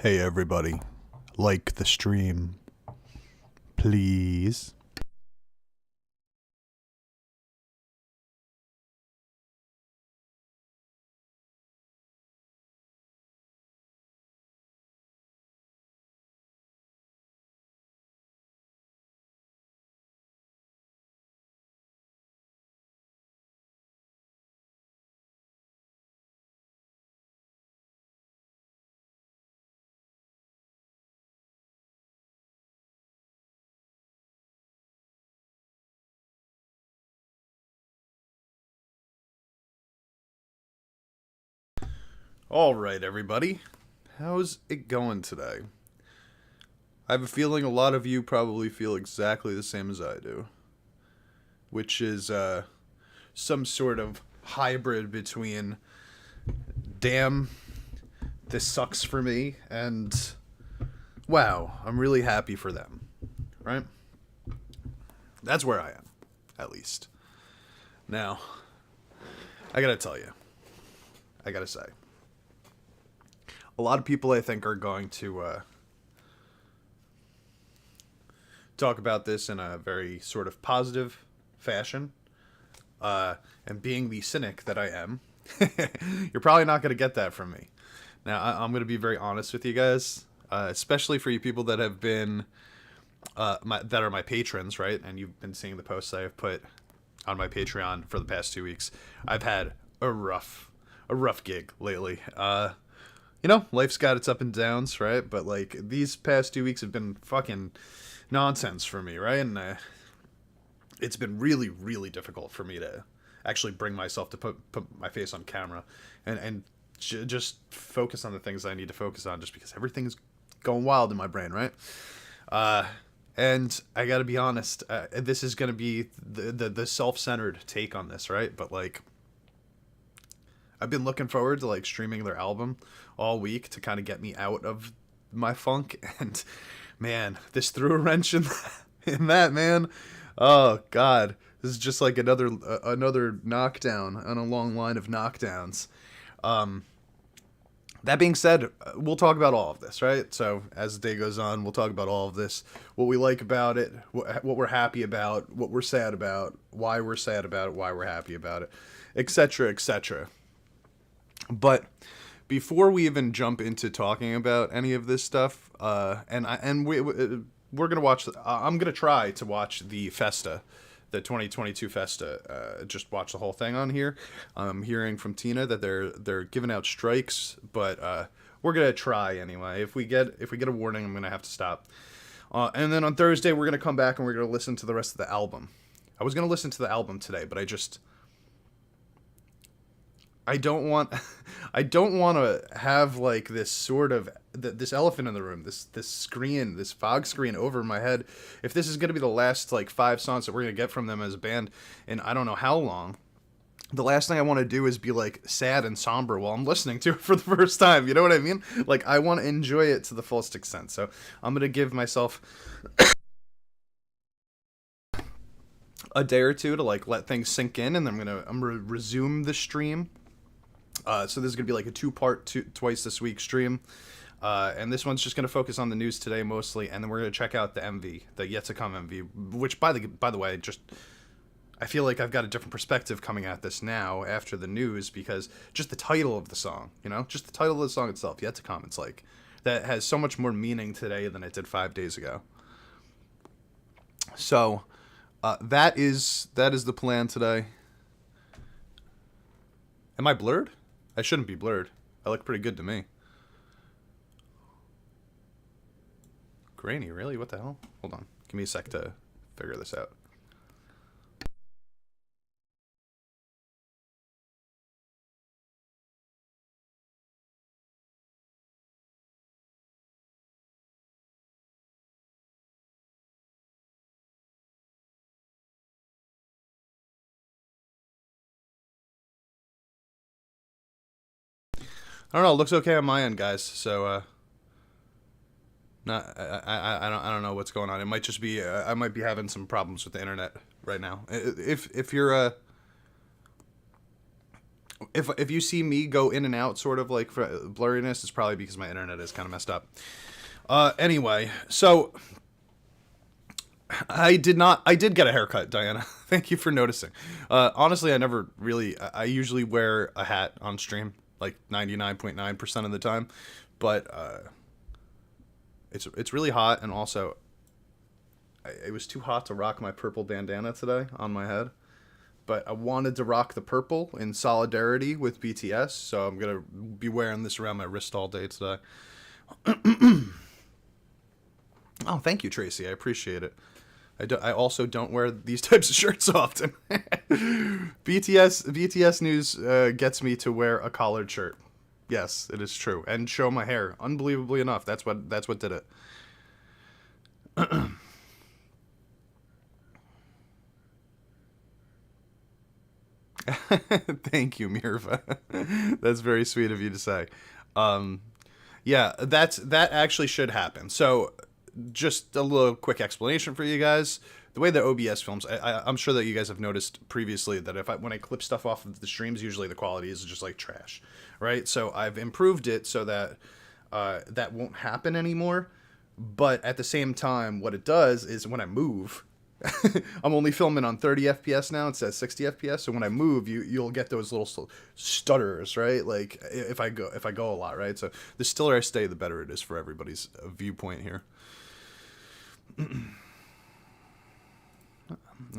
Hey everybody, like the stream, please. All right, everybody, how's it going today? I have a feeling a lot of you probably feel exactly the same as I do, which is some sort of hybrid between damn, this sucks for me, and wow, I'm really happy for them, right? That's where I am, at least. Now, I gotta tell you, I gotta say, a lot of people I think are going to talk about this in a very sort of positive fashion. And being the cynic that I am, you're probably not going to get that from me. Now, I'm going to be very honest with you guys, especially for you people that have been, that are my patrons, right? And you've been seeing the posts I have put on my Patreon for the past 2 weeks. I've had a rough gig lately. Life's got its up and downs, right? But like these past 2 weeks have been fucking nonsense for me, right? And it's been really, really difficult for me to actually bring myself to put my face on camera and just focus on the things I need to focus on, just because everything's going wild in my brain, right? And I gotta be honest, this is gonna be the self-centered take on this, right? But like, I've been looking forward to like streaming their album all week to kind of get me out of my funk, and man, this threw a wrench in that, man. Oh God, this is just like another knockdown on a long line of knockdowns. That being said, we'll talk about all of this, right? So as the day goes on, we'll talk about all of this, what we like about it, what we're happy about, what we're sad about, why we're sad about it, why we're happy about it, etc., etc. But before we even jump into talking about any of this stuff, we're gonna watch. I'm gonna try to watch the Festa, the 2022 Festa. Just watch the whole thing on here. I'm hearing from Tina that they're giving out strikes, but we're gonna try anyway. If we get a warning, I'm gonna have to stop. And then on Thursday, we're gonna come back and we're gonna listen to the rest of the album. I was gonna listen to the album today, but I don't want I don't want to have like this sort of this elephant in the room, this screen, this fog screen over my head. If this is going to be the last like 5 songs that we're going to get from them as a band in I don't know how long, the last thing I want to do is be like sad and somber while I'm listening to it for the first time. You know what I mean? Like I want to enjoy it to the fullest extent. So I'm going to give myself a day or two to like let things sink in, and I'm gonna resume the stream. So this is going to be like a two-part, twice this week stream. And this one's just going to focus on the news today mostly, and then we're going to check out the MV, the yet to come MV, which by the way, just I feel like I've got a different perspective coming at this now after the news, because just the title of the song, just the title of the song itself, yet to come, it's like that has so much more meaning today than it did 5 days ago. So that is the plan today. Am I blurred? I shouldn't be blurred. I look pretty good to me. Grainy, really? What the hell? Hold on. Give me a sec to figure this out. I don't know. It looks okay on my end, guys. So, not I don't know what's going on. It might just be I might be having some problems with the internet right now. If you're If you see me go in and out, sort of like for blurriness, it's probably because my internet is kind of messed up. Anyway, so I did get a haircut, Diana. Thank you for noticing. Honestly, I usually wear a hat on stream, like 99.9% of the time, but it's really hot, and also it was too hot to rock my purple bandana today on my head. But I wanted to rock the purple in solidarity with BTS, so I'm gonna be wearing this around my wrist all day today. Oh, thank you, Tracy. I appreciate it. I also don't wear these types of shirts often. BTS news gets me to wear a collared shirt. Yes, it is true, and show my hair. Unbelievably enough, that's what did it. Thank you, Mirva. That's very sweet of you to say. Um, yeah, that actually should happen. So, just a little quick explanation for you guys. The way that OBS films, I'm sure that you guys have noticed previously that when I clip stuff off of the streams, usually the quality is just like trash, right? So I've improved it so that that won't happen anymore. But at the same time, what it does is when I move, I'm only filming on 30 FPS now. It says 60 FPS. So when I move, you'll get those little stutterers, right? Like if I go a lot, right? So the stiller I stay, the better it is for everybody's viewpoint here.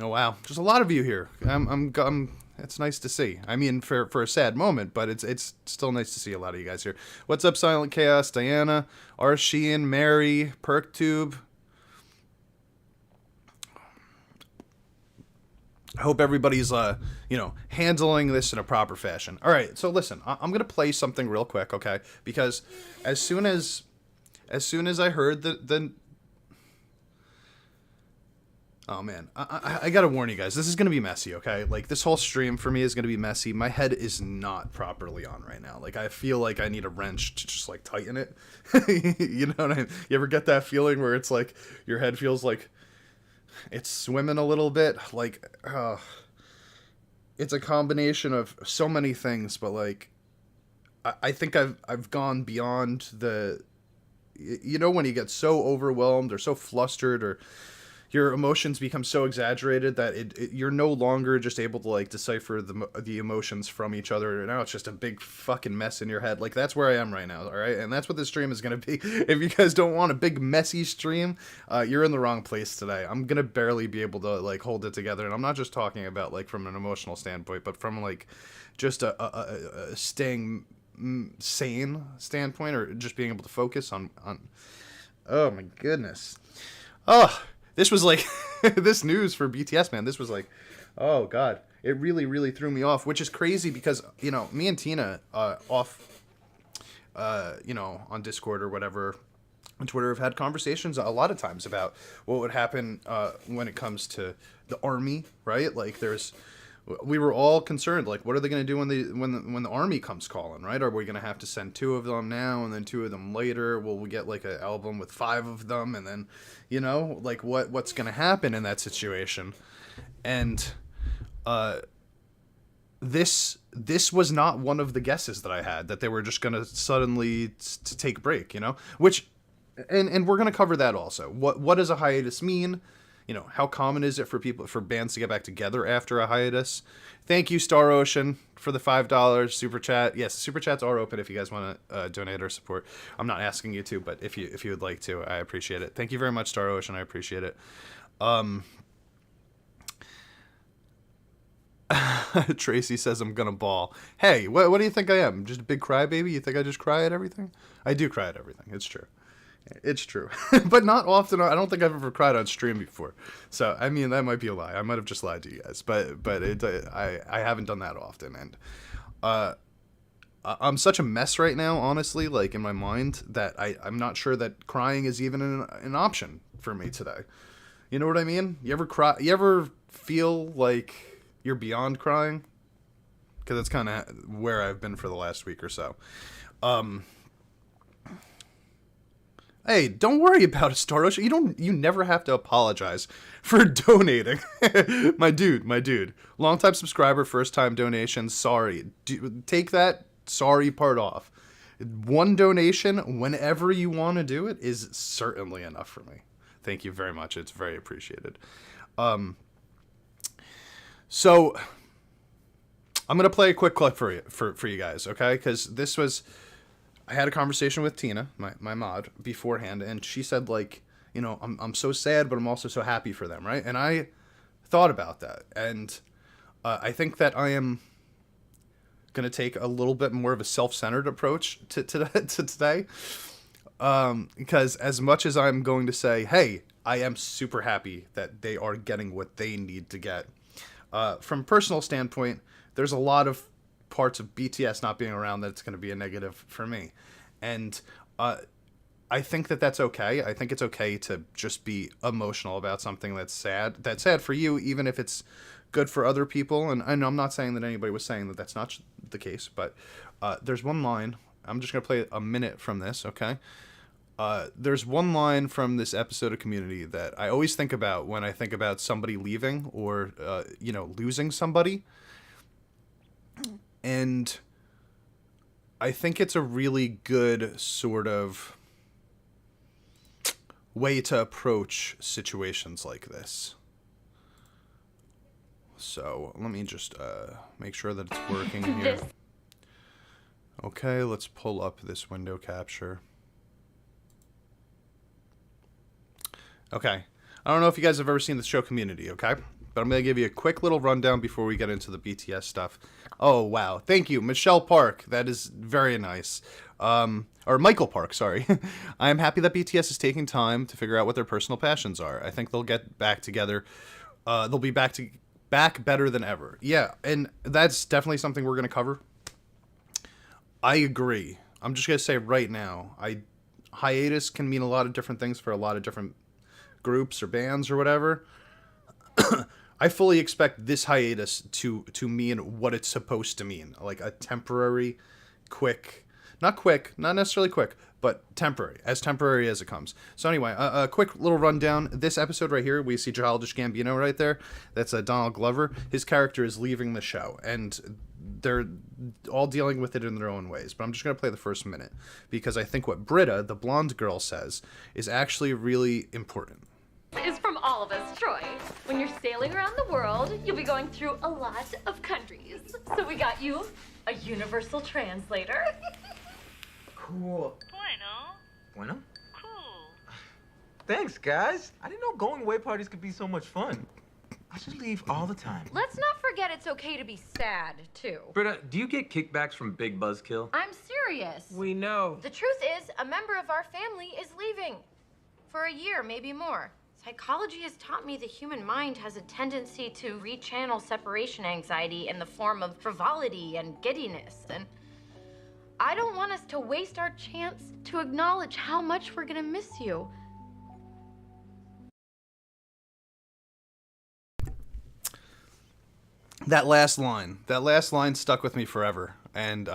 Oh wow, just a lot of you here. It's nice to see. I mean, for a sad moment, but it's still nice to see a lot of you guys here. What's up, Silent Chaos, Diana, R. Sheehan, Mary, PerkTube. I hope everybody's handling this in a proper fashion. All right, so listen, I'm gonna play something real quick, okay? Because as soon as I heard the oh man, I gotta warn you guys, this is gonna be messy, okay? Like this whole stream for me is gonna be messy. My head is not properly on right now. Like I feel like I need a wrench to just like tighten it. You know what I mean? You ever get that feeling where it's like your head feels like it's swimming a little bit? Like it's a combination of so many things, but like I think I've gone beyond the, you know, when you get so overwhelmed or so flustered or your emotions become so exaggerated that you're no longer just able to like decipher the emotions from each other. Now it's just a big fucking mess in your head. Like that's where I am right now, all right? And that's what this stream is going to be. If you guys don't want a big messy stream, you're in the wrong place today. I'm going to barely be able to like hold it together, and I'm not just talking about like from an emotional standpoint, but from like just a staying sane standpoint, or just being able to focus on oh my goodness. Oh, this was like, this news for BTS, man, this was like, oh god, it really, really threw me off, which is crazy because, you know, me and Tina on Discord or whatever, on Twitter, have had conversations a lot of times about what would happen when it comes to the army, right? Like we were all concerned, like, what are they going to do when the army comes calling, right? Are we going to have to send 2 of them now and then 2 of them later? Will we get like an album with 5 of them? And then, you know, like what's going to happen in that situation? And this was not one of the guesses that I had, that they were just going to suddenly to take a break, you know, which, and we're going to cover that also. What does a hiatus mean? You know, how common is it for bands to get back together after a hiatus? Thank you, Star Ocean, for the $5 super chat. Yes, super chats are open if you guys want to donate or support. I'm not asking you to, but if you would like to, I appreciate it. Thank you very much, Star Ocean. I appreciate it. Tracy says I'm gonna bawl. Hey, what do you think I am? Just a big crybaby? You think I just cry at everything? I do cry at everything. It's true. It's true. But not often. I don't think I've ever cried on stream before. So, I mean, that might be a lie. I might have just lied to you guys. But I haven't done that often. And I'm such a mess right now, honestly, like in my mind, that I'm not sure that crying is even an option for me today. You know what I mean? You ever cry? You ever feel like you're beyond crying? Because that's kind of where I've been for the last week or so. Hey, don't worry about it, Starosh. You never have to apologize for donating. my dude. Long-time subscriber, first-time donation, sorry. Take that sorry part off. One donation, whenever you want to do it, is certainly enough for me. Thank you very much. It's very appreciated. So I'm gonna play a quick clip for you guys, okay? Because I had a conversation with Tina, my mod, beforehand, and she said, like, you know, I'm so sad, but I'm also so happy for them, right? And I thought about that, and I think that I am gonna take a little bit more of a self-centered approach to today, because as much as I'm going to say, hey, I am super happy that they are getting what they need to get. From a personal standpoint, there's a lot of parts of BTS not being around that's going to be a negative for me. And I think that that's okay. I think it's okay to just be emotional about something that's sad. That's sad for you, even if it's good for other people. And I know I'm not saying that anybody was saying that that's not the case, but there's one line. I'm just going to play a minute from this, okay? There's one line from this episode of Community that I always think about when I think about somebody leaving or, losing somebody. And I think it's a really good sort of way to approach situations like this. So let me just make sure that it's working here. Okay, let's pull up this window capture. Okay, I don't know if you guys have ever seen the show Community, okay? But I'm going to give you a quick little rundown before we get into the BTS stuff. Oh, wow. Thank you. Michelle Park. That is very nice. Or Michael Park, sorry. I am happy that BTS is taking time to figure out what their personal passions are. I think they'll get back together. They'll be back better than ever. Yeah, and that's definitely something we're going to cover. I agree. I'm just going to say right now, hiatus can mean a lot of different things for a lot of different groups or bands or whatever. I fully expect this hiatus to mean what it's supposed to mean, like a temporary, not necessarily quick, but temporary as it comes. So anyway, a quick little rundown. This episode right here, we see Childish Gambino right there. That's Donald Glover. His character is leaving the show, and they're all dealing with it in their own ways. But I'm just going to play the first minute, because I think what Britta, the blonde girl, says is actually really important. Is from all of us, Troy. When you're sailing around the world, you'll be going through a lot of countries. So we got you a universal translator. Cool. Bueno? Cool. Thanks, guys. I didn't know going away parties could be so much fun. I should leave all the time. Let's not forget it's okay to be sad, too. Britta, do you get kickbacks from Big Buzzkill? I'm serious. We know. The truth is, a member of our family is leaving. For a year, maybe more. Psychology has taught me the human mind has a tendency to rechannel separation anxiety in the form of frivolity and giddiness. And I don't want us to waste our chance to acknowledge how much we're gonna miss you. That last line stuck with me forever, and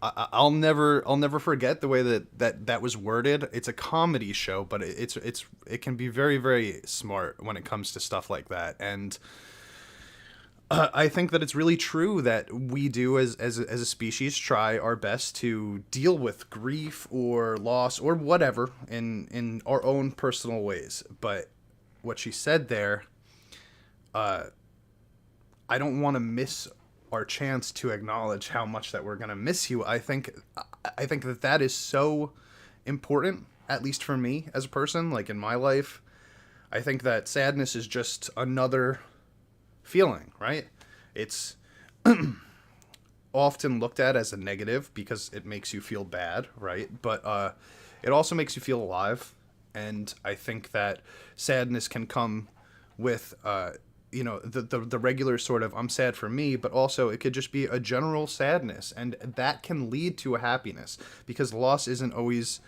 I'll never forget the way that was worded. It's a comedy show, but it can be very, very smart when it comes to stuff like that. And I think that it's really true that we do as a species try our best to deal with grief or loss or whatever in our own personal ways. But what she said there, I don't want to miss our chance to acknowledge how much that we're going to miss you. I think that is so important, at least for me as a person, like in my life. I think that sadness is just another feeling, right? It's often looked at as a negative because it makes you feel bad, right? But it also makes you feel alive. And I think that sadness can come with the regular sort of I'm sad for me, but also it could just be a general sadness, and that can lead to a happiness, because loss isn't always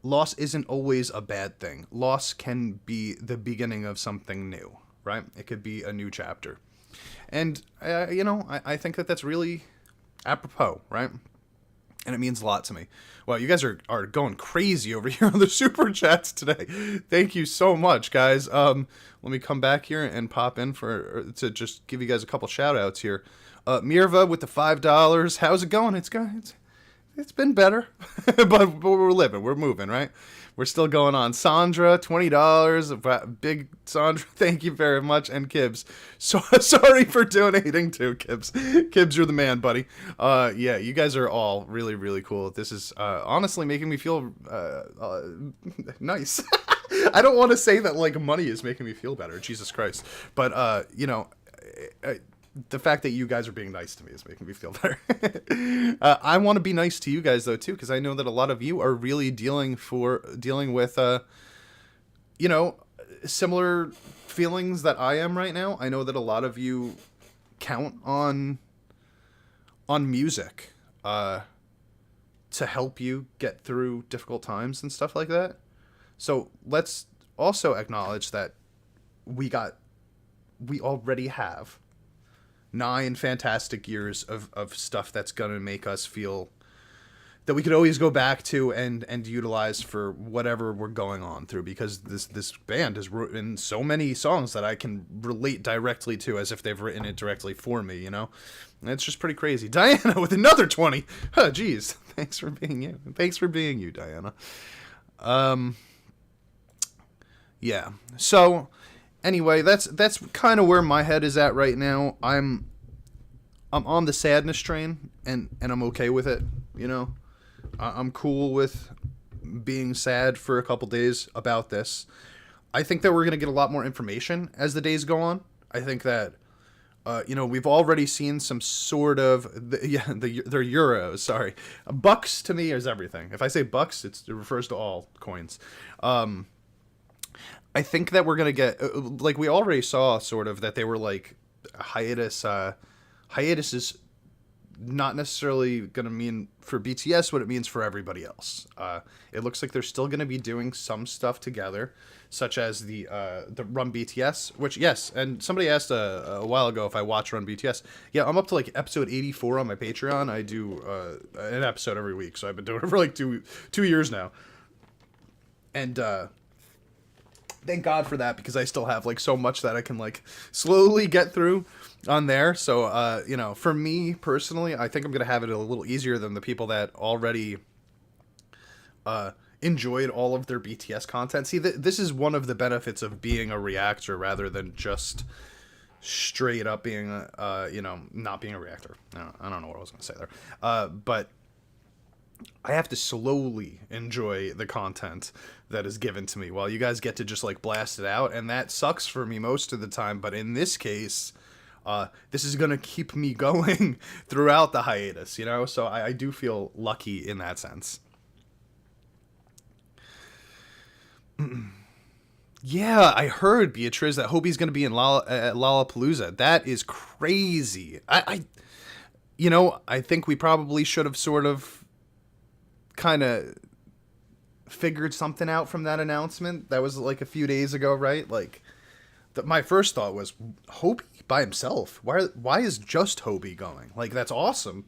a bad thing. Loss can be the beginning of something new, right? It could be a new chapter. And I think that that's really apropos, right? and it means a lot to me. Wow, you guys are going crazy over here on the super chats today. Thank you so much, guys. Let me come back here and pop in to just give you guys a couple shout outs here. Mirva with the $5. How's it going? It's been better, but we're living. We're moving, right? We're still going on. Sandra, $20. Big Sandra, thank you very much. And Kibbs, so sorry for donating too, Kibbs. Kibbs, you're the man, buddy. Yeah, you guys are all really, really cool. This is honestly making me feel nice. I don't want to say that like money is making me feel better. Jesus Christ, but you know. The fact that you guys are being nice to me is making me feel better. I want to be nice to you guys though too, because I know that a lot of you are really dealing with you know, similar feelings that I am right now. I know that a lot of you count on music to help you get through difficult times and stuff like that. So let's also acknowledge that we already have 9 fantastic years of stuff that's going to make us feel that we could always go back to and utilize for whatever we're going on through, because this band has written so many songs that I can relate directly to as if they've written it directly for me, you know? And it's just pretty crazy. Diana with another 20. Oh, geez. Thanks for being you. Thanks for being you, Diana. Yeah. So anyway, that's kind of where my head is at right now. I'm on the sadness train, and I'm okay with it, you know? I'm cool with being sad for a couple days about this. I think that we're going to get a lot more information as the days go on. I think that, you know, we've already seen some sort of, they're euros, sorry. Bucks to me is everything. If I say bucks, it refers to all coins. I think that we're going to get, like we already saw sort of that they were like hiatus is not necessarily going to mean for BTS what it means for everybody else. It looks like they're still going to be doing some stuff together, such as the Run BTS, which, yes, and somebody asked a while ago if I watch Run BTS. Yeah, I'm up to like episode 84 on my Patreon. I do an episode every week, so I've been doing it for like two years now. And thank God for that, because I still have like so much that I can like slowly get through on there. So, you know, for me personally, I think I'm going to have it a little easier than the people that already enjoyed all of their BTS content. See, this is one of the benefits of being a reactor rather than just straight up being, you know, not being a reactor. I don't know what I was going to say there. But I have to slowly enjoy the content that is given to me while you guys get to just like blast it out. And that sucks for me most of the time. But in this case, this is going to keep me going throughout the hiatus, you know? So I do feel lucky in that sense. Yeah, I heard, Beatrice, that Hobie's going to be in Lollapalooza. That is crazy. You know, I think we probably should have sort of kind of figured something out from that announcement. That was like a few days ago, right? Like, my first thought was, Hobie by himself? Why is just Hobie going? Like, that's awesome,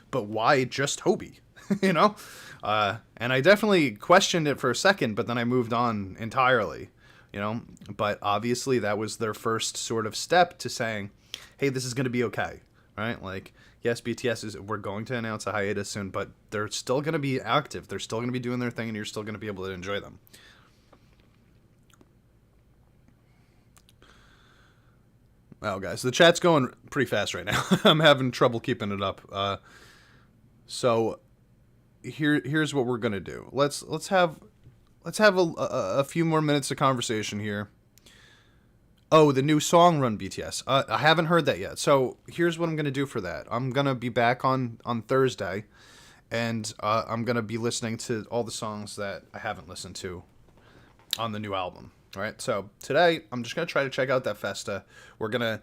but why just Hobie? You know? And I definitely questioned it for a second, but then I moved on entirely, you know? But obviously that was their first sort of step to saying, hey, this is going to be okay, right? Like, yes, we're going to announce a hiatus soon, but they're still going to be active. They're still going to be doing their thing, and you're still going to be able to enjoy them. Wow, guys, the chat's going pretty fast right now. I'm having trouble keeping it up. So here's what we're gonna do. Let's have a few more minutes of conversation here. Oh, the new song Run BTS. I haven't heard that yet. So here's what I'm gonna do for that. I'm gonna be back on Thursday, and I'm gonna be listening to all the songs that I haven't listened to on the new album. All right, so today I'm just gonna try to check out that Festa. I'm gonna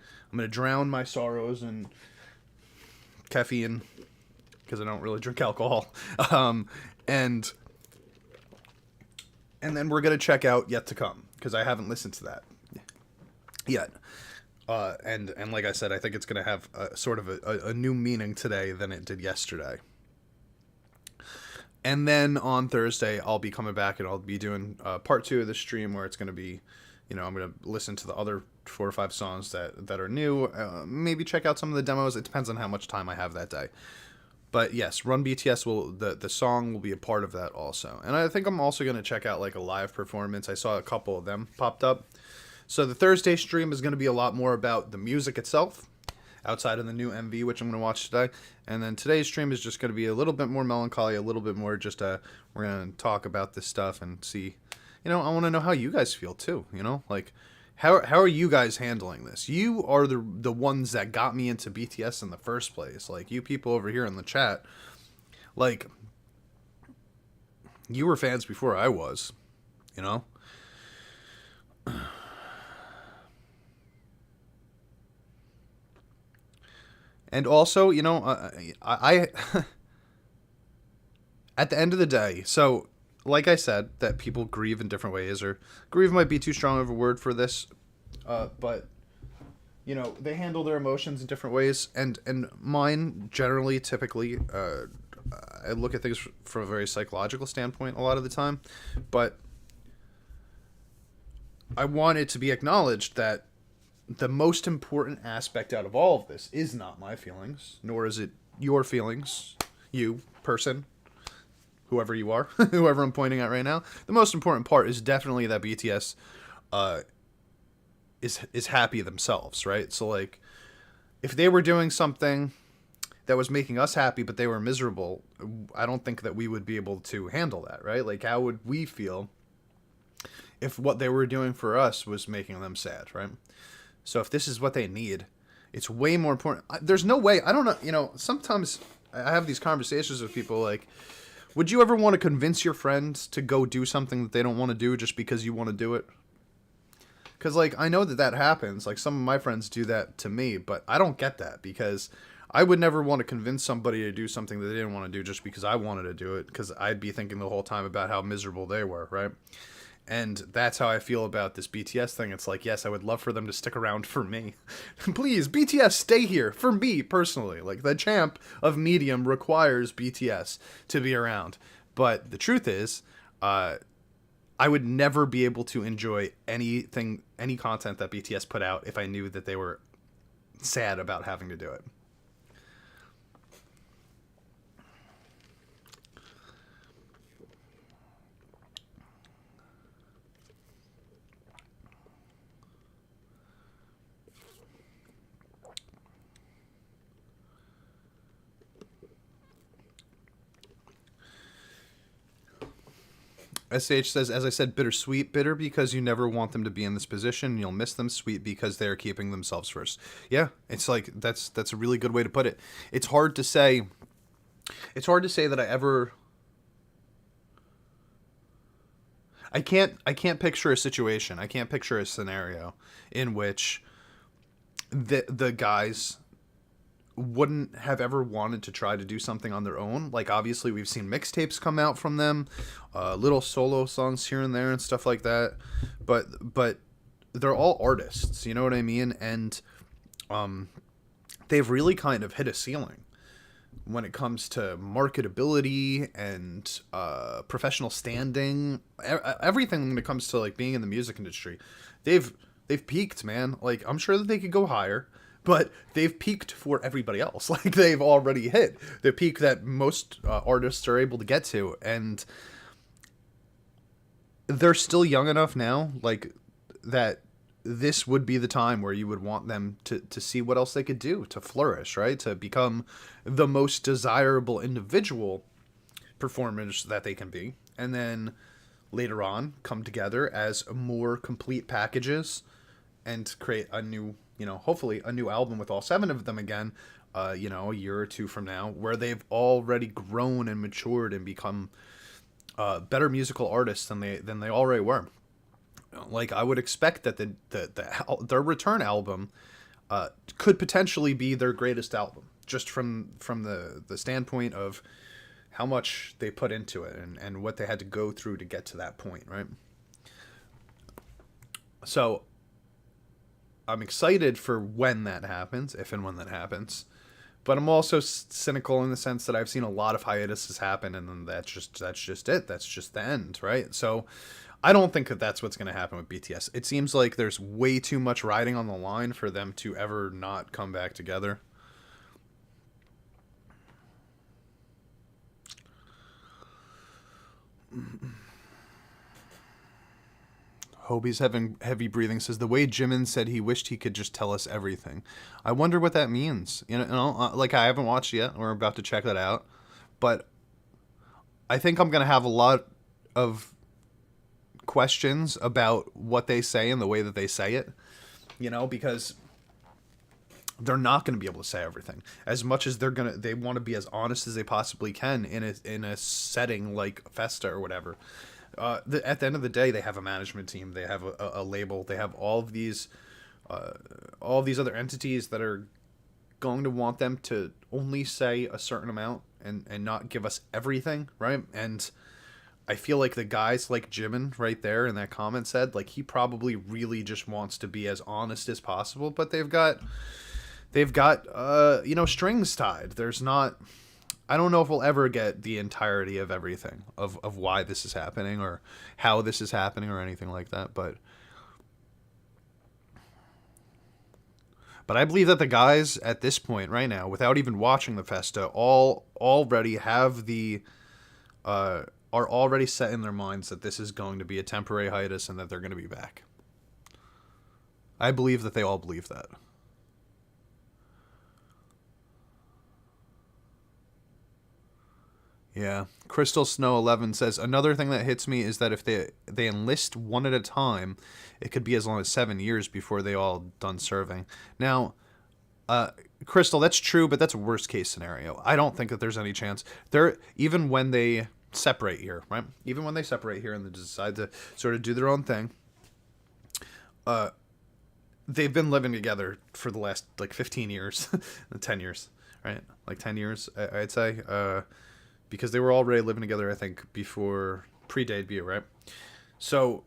drown my sorrows in caffeine because I don't really drink alcohol, and then we're gonna check out Yet to Come because I haven't listened to that yet. And like I said, I think it's gonna have sort of a new meaning today than it did yesterday. And then on Thursday, I'll be coming back and I'll be doing part 2 of the stream where it's going to be, I'm going to listen to the other 4 or 5 songs that are new. Maybe check out some of the demos. It depends on how much time I have that day. But yes, Run BTS the song will be a part of that also. And I think I'm also going to check out like a live performance. I saw a couple of them popped up. So the Thursday stream is going to be a lot more about the music itself, outside of the new MV, which I'm going to watch today. And then today's stream is just going to be a little bit more melancholy, a little bit more just, we're going to talk about this stuff and see, I want to know how you guys feel too, like, how are you guys handling this? You are the ones that got me into BTS in the first place. Like, you people over here in the chat, like, you were fans before I was, And also, I at the end of the day, so like I said, that people grieve in different ways, or grieve might be too strong of a word for this, but they handle their emotions in different ways, and mine generally, typically, I look at things from a very psychological standpoint a lot of the time, but I want it to be acknowledged that the most important aspect out of all of this is not my feelings, nor is it your feelings, you, person, whoever you are, whoever I'm pointing at right now. The most important part is definitely that BTS is happy themselves, right? So, like, if they were doing something that was making us happy but they were miserable, I don't think that we would be able to handle that, right? Like, how would we feel if what they were doing for us was making them sad, right? So if this is what they need, it's way more important. There's no way, I don't know, sometimes I have these conversations with people like, would you ever want to convince your friends to go do something that they don't want to do just because you want to do it? Because, like, I know that happens. Like, some of my friends do that to me, but I don't get that, because I would never want to convince somebody to do something that they didn't want to do just because I wanted to do it, because I'd be thinking the whole time about how miserable they were, right? And that's how I feel about this BTS thing. It's like, yes, I would love for them to stick around for me. Please, BTS, stay here for me personally. Like, the champ of Medium requires BTS to be around. But the truth is, I would never be able to enjoy any content that BTS put out if I knew that they were sad about having to do it. SH says, as I said, bittersweet. Bitter because you never want them to be in this position. You'll miss them. Sweet because they're keeping themselves first. Yeah, it's like, that's a really good way to put it. It's hard to say that I can't picture a situation. I can't picture a scenario in which the guys wouldn't have ever wanted to try to do something on their own. Like, obviously we've seen mixtapes come out from them, little solo songs here and there and stuff like that, but they're all artists, you know what I mean? And they've really kind of hit a ceiling when it comes to marketability and professional standing, everything when it comes to, like, being in the music industry. They've peaked, man. Like, I'm sure that they could go higher, but they've peaked for everybody else. Like, they've already hit the peak that most artists are able to get to. And they're still young enough now, like, that this would be the time where you would want them to see what else they could do to flourish, right? To become the most desirable individual performers that they can be. And then later on come together as more complete packages and create a new, hopefully a new album with all 7 of them again, a year or 2 from now, where they've already grown and matured and become better musical artists than they already were. Like, I would expect that their return album could potentially be their greatest album, just from the standpoint of how much they put into it and what they had to go through to get to that point, right? So I'm excited for when that happens, if and when that happens. But I'm also cynical in the sense that I've seen a lot of hiatuses happen, and then that's just it. That's just the end, right? So I don't think that that's what's going to happen with BTS. It seems like there's way too much riding on the line for them to ever not come back together. Hobie's having heavy breathing says the way Jimin said he wished he could just tell us everything. I wonder what that means. Like I haven't watched yet. We're about to check that out, but I think I'm gonna have a lot of questions about what they say and the way that they say it. Because they're not going to be able to say everything as much as they want to be as honest as they possibly can in a setting like Festa or whatever. At the end of the day, they have a management team, they have a label, they have all of these other entities that are going to want them to only say a certain amount and not give us everything, right? And I feel like the guys like Jimin right there in that comment said, like, he probably really just wants to be as honest as possible, but they've got strings tied. There's not, I don't know if we'll ever get the entirety of everything of why this is happening or how this is happening or anything like that. But I believe that the guys at this point right now, without even watching the Festa, already have are already set in their minds that this is going to be a temporary hiatus and that they're going to be back. I believe that they all believe that. Yeah. Crystal Snow 11 says, another thing that hits me is that if they enlist one at a time, it could be as long as 7 years before they all done serving. Now, Crystal, that's true, but that's a worst case scenario. I don't think that there's any chance. Even when they separate here, right? Even when they separate here and they decide to sort of do their own thing, they've been living together for the last, 15 years, 10 years, right? 10 years, I'd say, because they were already living together, I think, pre-debut, right? So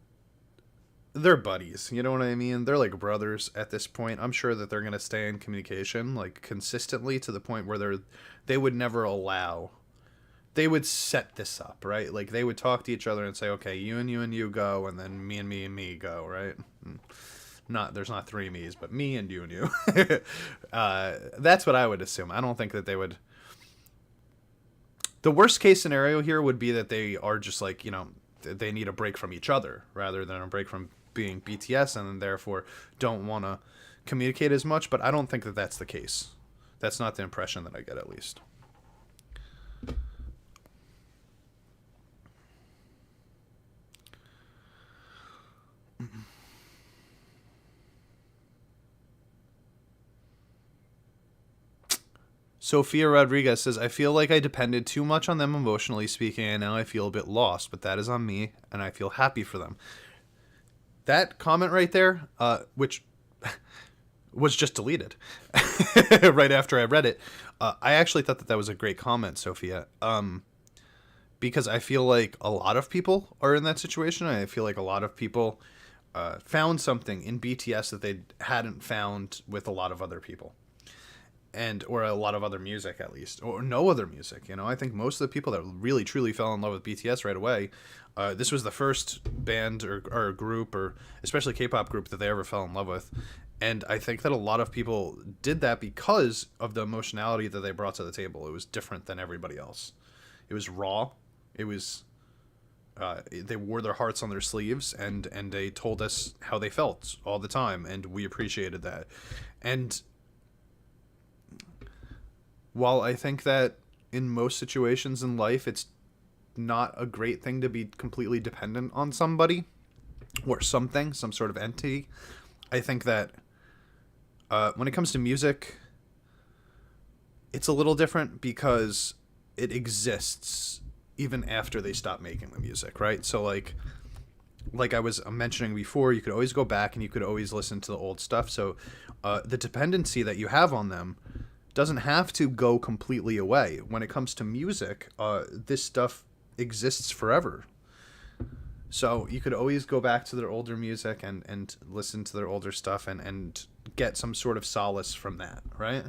they're buddies, you know what I mean? They're like brothers at this point. I'm sure that they're going to stay in communication, consistently, to the point where they would never allow, they would set this up, right? They would talk to each other and say, okay, you and you and you go, and then me and me and me go, right? There's not three me's, but me and you and you. That's what I would assume. I don't think that they would. The worst case scenario here would be that they are just they need a break from each other rather than a break from being BTS, and then therefore don't want to communicate as much. But I don't think that that's the case. That's not the impression that I get, at least. Sophia Rodriguez says, I feel like I depended too much on them emotionally speaking, and now I feel a bit lost, but that is on me, and I feel happy for them. That comment right there, which was just deleted right after I read it, I actually thought that was a great comment, Sophia, because I feel like a lot of people are in that situation. I feel like a lot of people found something in BTS that they hadn't found with a lot of other people. Or a lot of other music, at least, or no other music. I think most of the people that really truly fell in love with BTS right away, this was the first band or group, or especially K-pop group, that they ever fell in love with. And I think that a lot of people did that because of the emotionality that they brought to the table. It was different than everybody else. It was raw. It was they wore their hearts on their sleeves, and they told us how they felt all the time, and we appreciated that. And while I think that in most situations in life, it's not a great thing to be completely dependent on somebody or something, some sort of entity, I think that when it comes to music, it's a little different because it exists even after they stop making the music, right? So like I was mentioning before, you could always go back and you could always listen to the old stuff. So the dependency that you have on them doesn't have to go completely away. When it comes to music, this stuff exists forever. So you could always go back to their older music and listen to their older stuff and get some sort of solace from that, right?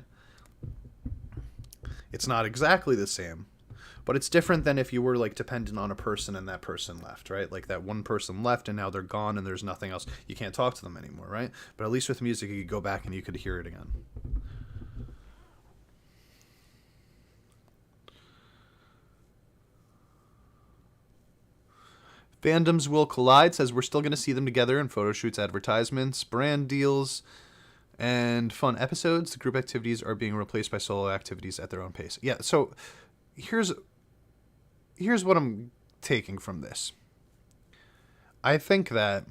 It's not exactly the same, but it's different than if you were like dependent on a person and that person left, right? Like that one person left and now they're gone and there's nothing else. You can't talk to them anymore, right? But at least with music, you could go back and you could hear it again. Fandoms Will Collide says we're still going to see them together in photo shoots, advertisements, brand deals, and fun episodes. The group activities are being replaced by solo activities at their own pace. Yeah, so here's what I'm taking from this. I think that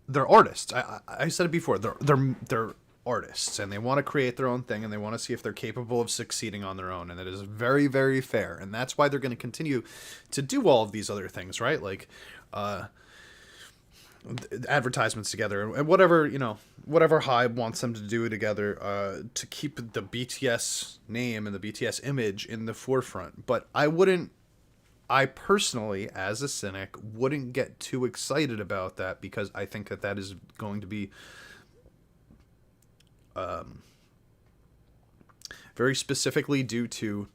they're artists. I said it before. They're artists, and they want to create their own thing, and they want to see if they're capable of succeeding on their own, and it is very, very fair. And that's why they're going to continue to do all of these other things, right? Like advertisements together and whatever Hybe wants them to do together to keep the BTS name and the BTS image in the forefront. But I personally, as a cynic, wouldn't get too excited about that, because I think that is going to be very specifically due to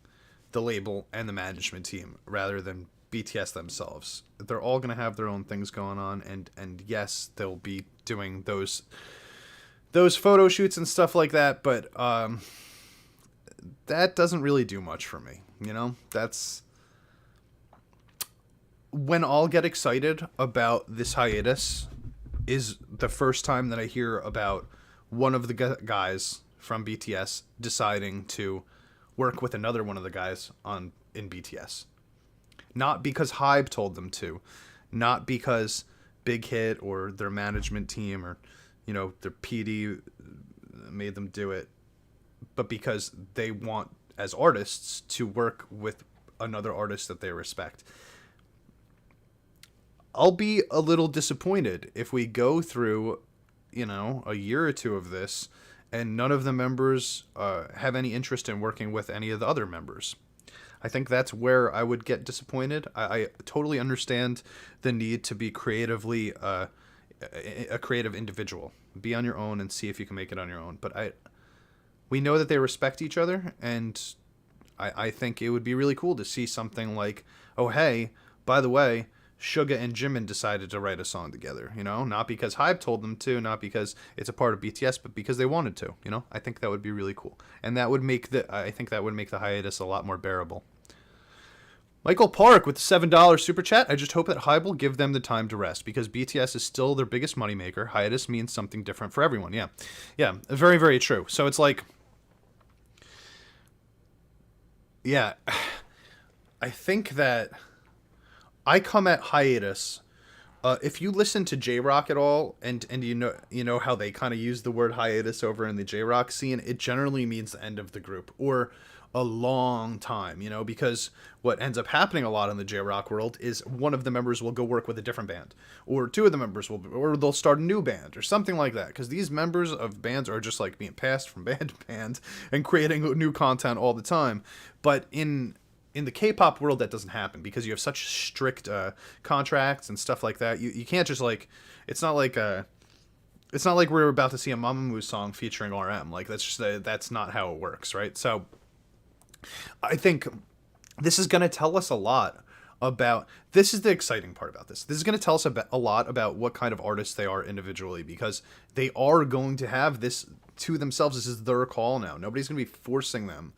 the label and the management team rather than BTS themselves. They're all going to have their own things going on, and yes, they'll be doing those photo shoots and stuff like that, but that doesn't really do much for me. That's when I'll get excited about this hiatus is the first time that I hear about one of the guys from BTS deciding to work with another one of the guys in BTS. Not because Hybe told them to, not because Big Hit or their management team or, their PD made them do it, but because they want, as artists, to work with another artist that they respect. I'll be a little disappointed if we go through, a year or two of this and none of the members have any interest in working with any of the other members. I think that's where I would get disappointed. I totally understand the need to be creatively a creative individual. Be on your own and see if you can make it on your own. But we know that they respect each other, and I think it would be really cool to see something like, oh, hey, by the way, Suga and Jimin decided to write a song together, not because Hybe told them to, not because it's a part of BTS, but because they wanted to, I think that would be really cool. And that would make the hiatus a lot more bearable. Michael Park with the $7 super chat. I just hope that Hybe will give them the time to rest, because BTS is still their biggest moneymaker. Hiatus means something different for everyone. Yeah, very, very true. So it's like, yeah, I think that I come at hiatus. If you listen to J-Rock at all, and you know how they kind of use the word hiatus over in the J-Rock scene, it generally means the end of the group or a long time, because what ends up happening a lot in the J-Rock world is one of the members will go work with a different band, or two of the members or they'll start a new band or something like that, because these members of bands are just like being passed from band to band and creating new content all the time. But in the K-pop world, that doesn't happen because you have such strict contracts and stuff like that. You can't just like, it's not like we're about to see a Mamamoo song featuring RM. Like that's not how it works, right? So I think this is going to tell us a lot about, this is the exciting part about this. This is going to tell us a lot about what kind of artists they are individually, because they are going to have this to themselves. This is their call now. Nobody's going to be forcing them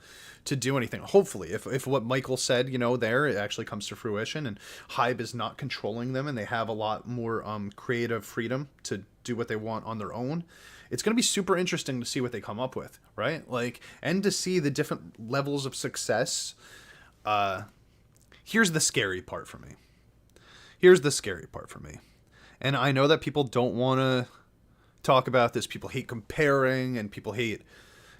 to do anything. Hopefully, if what Michael said, there, it actually comes to fruition, and Hybe is not controlling them, and they have a lot more creative freedom to do what they want on their own, it's going to be super interesting to see what they come up with, right? Like, and to see the different levels of success. Here's the scary part for me. And I know that people don't want to talk about this. People hate comparing, and people hate,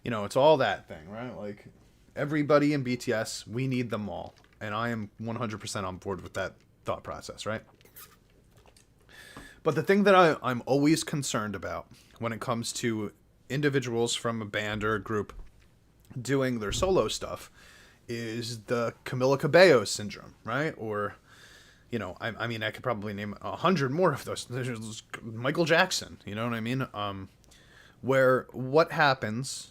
it's all that thing, right? Like, everybody in BTS, we need them all. And I am 100% on board with that thought process, right? But the thing that I'm always concerned about when it comes to individuals from a band or a group doing their solo stuff is the Camila Cabello syndrome, right? Or, I mean, I could probably name 100 more of those. There's Michael Jackson, you know what I mean? where what happens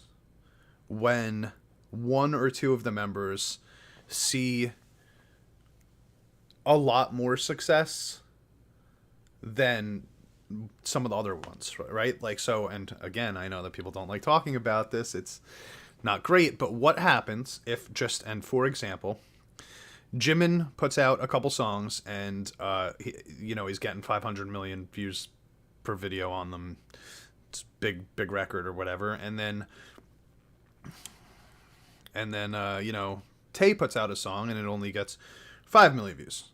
when one or two of the members see a lot more success than some of the other ones, right? Like, so, and again, I know that people don't like talking about this. It's not great, but what happens if just, and for example, Jimin puts out a couple songs and, he's getting 500 million views per video on them. It's big record or whatever. And then, Tay puts out a song and it only gets 5 million views.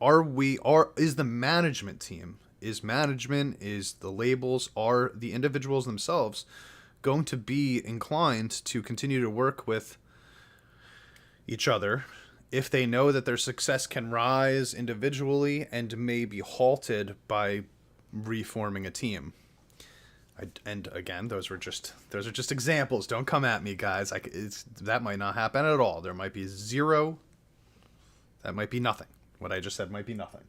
Is the management team, is the labels, are the individuals themselves going to be inclined to continue to work with each other if they know that their success can rise individually and may be halted by reforming a team? And again, those are just examples. Don't come at me, guys. That might not happen at all. There might be zero. That might be nothing. What I just said might be nothing.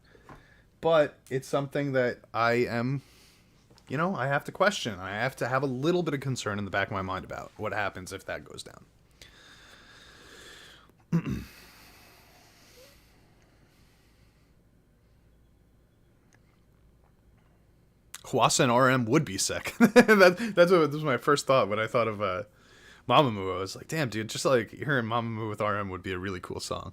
But it's something that I am, I have to question. I have to have a little bit of concern in the back of my mind about what happens if that goes down. Hwasa and RM would be sick. That's what was my first thought when I thought of Mamamoo. I was like, damn, dude, just like hearing Mamamoo with RM would be a really cool song.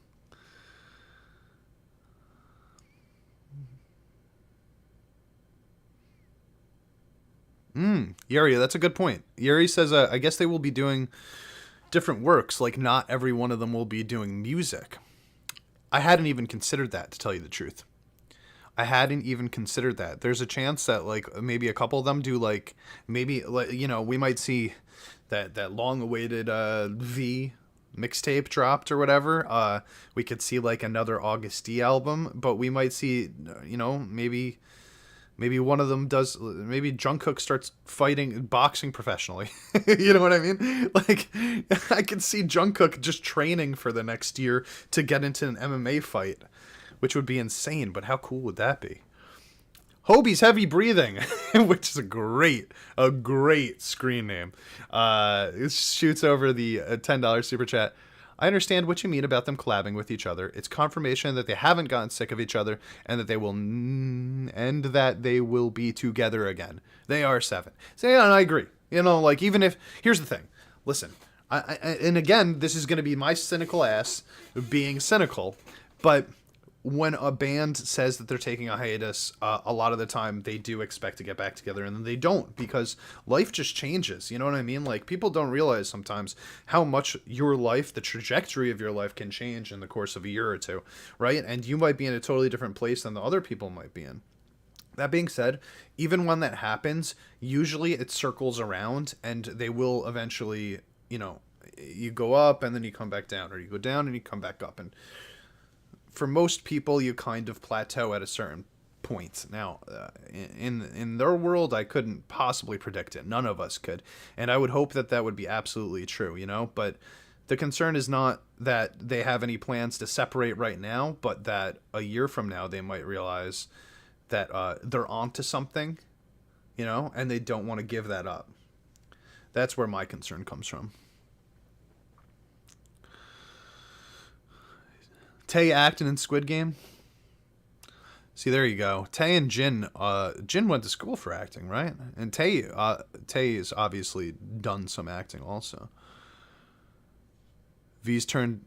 Yuri, that's a good point. Yuri says, I guess they will be doing different works. Like, not every one of them will be doing music. I hadn't even considered that, to tell you the truth. I hadn't even considered that. There's a chance that, like, maybe a couple of them do, like, maybe, like, we might see that long-awaited V mixtape dropped or whatever. We could see, like, another August D album, but we might see, maybe one of them does. Maybe Jungkook starts boxing professionally. You know what I mean? Like, I could see Jungkook just training for the next year to get into an MMA fight, which would be insane. But how cool would that be? Hobie's Heavy Breathing, which is a great screen name. It shoots over the $10 super chat. I understand what you mean about them collabing with each other. It's confirmation that they haven't gotten sick of each other and that they will be together again. They are 7. So yeah, and I agree. Like, even if, here's the thing. Listen, and again, this is going to be my cynical ass being cynical, but when a band says that they're taking a hiatus, a lot of the time they do expect to get back together, and then they don't, because life just changes. You know what I mean? Like, people don't realize sometimes how much your life, the trajectory of your life, can change in the course of a year or two, right? And you might be in a totally different place than the other people might be in. That being said, even when that happens, usually it circles around, and they will eventually, you go up and then you come back down, or you go down and you come back up. And for most people, you kind of plateau at a certain point. Now, in their world, I couldn't possibly predict it. None of us could. And I would hope that would be absolutely true, But the concern is not that they have any plans to separate right now, but that a year from now, they might realize that they're onto something, and they don't want to give that up. That's where my concern comes from. Tay acting in Squid Game. See, there you go. Tay and Jin. Jin went to school for acting, right? And Tay has obviously done some acting also. V's turn.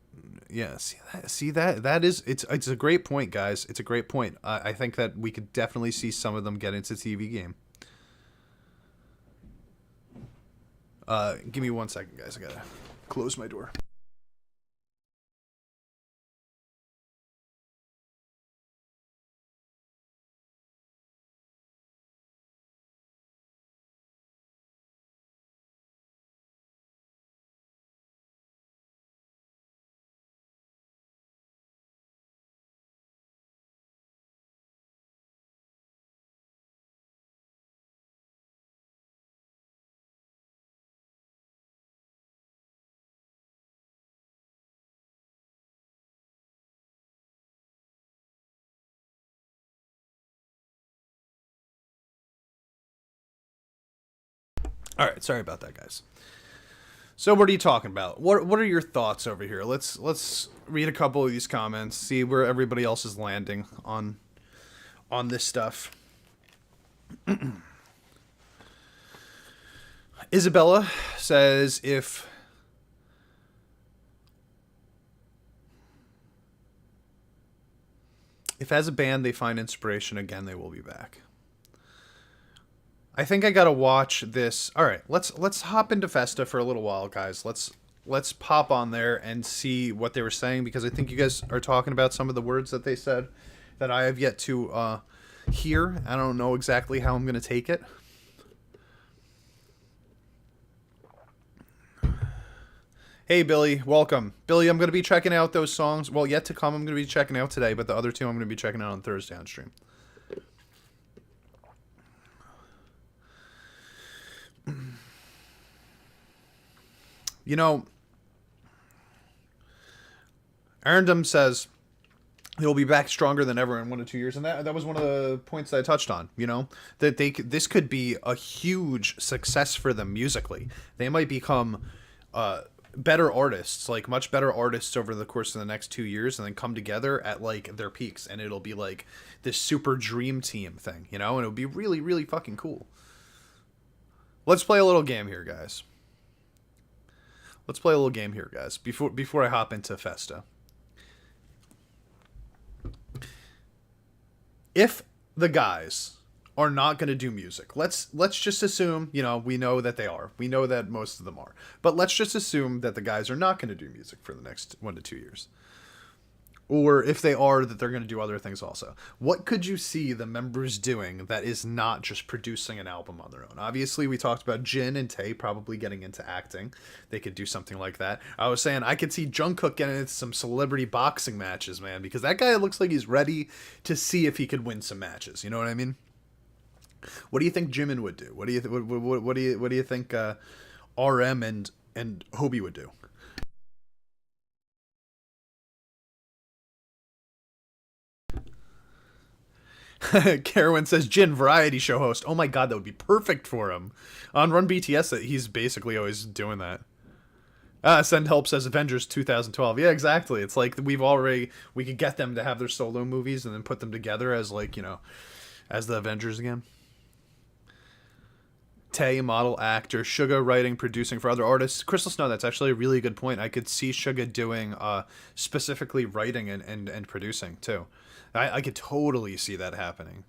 Yeah, see that? That is, it's a great point, guys. It's a great point. I think that we could definitely see some of them get into TV game. Give me 1 second, guys. I gotta close my door. All right, sorry about that, guys. So what are you talking about? What are your thoughts over here? Let's read a couple of these comments, see where everybody else is landing on this stuff. Isabella says if as a band they find inspiration again, they will be back. I think I gotta watch this. All right, let's hop into Festa for a little while, guys. Let's pop on there and see what they were saying, because I think you guys are talking about some of the words that they said that I have yet to hear. I don't know exactly how I'm gonna take it. Hey, Billy, welcome. Billy, I'm going to be checking out those songs. Well, yet to come, I'm going to be checking out today, but the other two I'm going to be checking out on Thursday on stream. You know, Arendam says he'll be back stronger than ever in 1 to 2 years, and that was one of the points that I touched on. You know, that this could be a huge success for them musically. They might become better artists, like much better artists over the course of the next 2 years, and then come together at like their peaks, and it'll be like this super dream team thing, you know, and it'll be really, really fucking cool. Let's play a little game here, guys. Before I hop into Festa. If the guys are not going to do music, let's just assume, you know, we know that they are. We know that most of them are. But let's just assume that the guys are not going to do music for the next 1 to 2 years. Or if they are, that they're going to do other things also. What could you see the members doing that is not just producing an album on their own? Obviously, we talked about Jin and Tae probably getting into acting. They could do something like that. I was saying I could see Jungkook getting into some celebrity boxing matches, man, because that guy looks like he's ready to see if he could win some matches. You know what I mean? What do you think Jimin would do? What do you think RM and Hobie would do? Carowin says Jin, variety show host. Oh my god, that would be perfect for him. On Run BTS, he's basically always doing that. Send Help says Avengers 2012. Yeah, exactly. It's like we could get them to have their solo movies and then put them together as, like, you know, as the Avengers again. Tae, model, actor. Suga, writing, producing for other artists. Crystal Snow, that's actually a really good point. I could see Suga doing specifically writing and producing too. I could totally see that happening.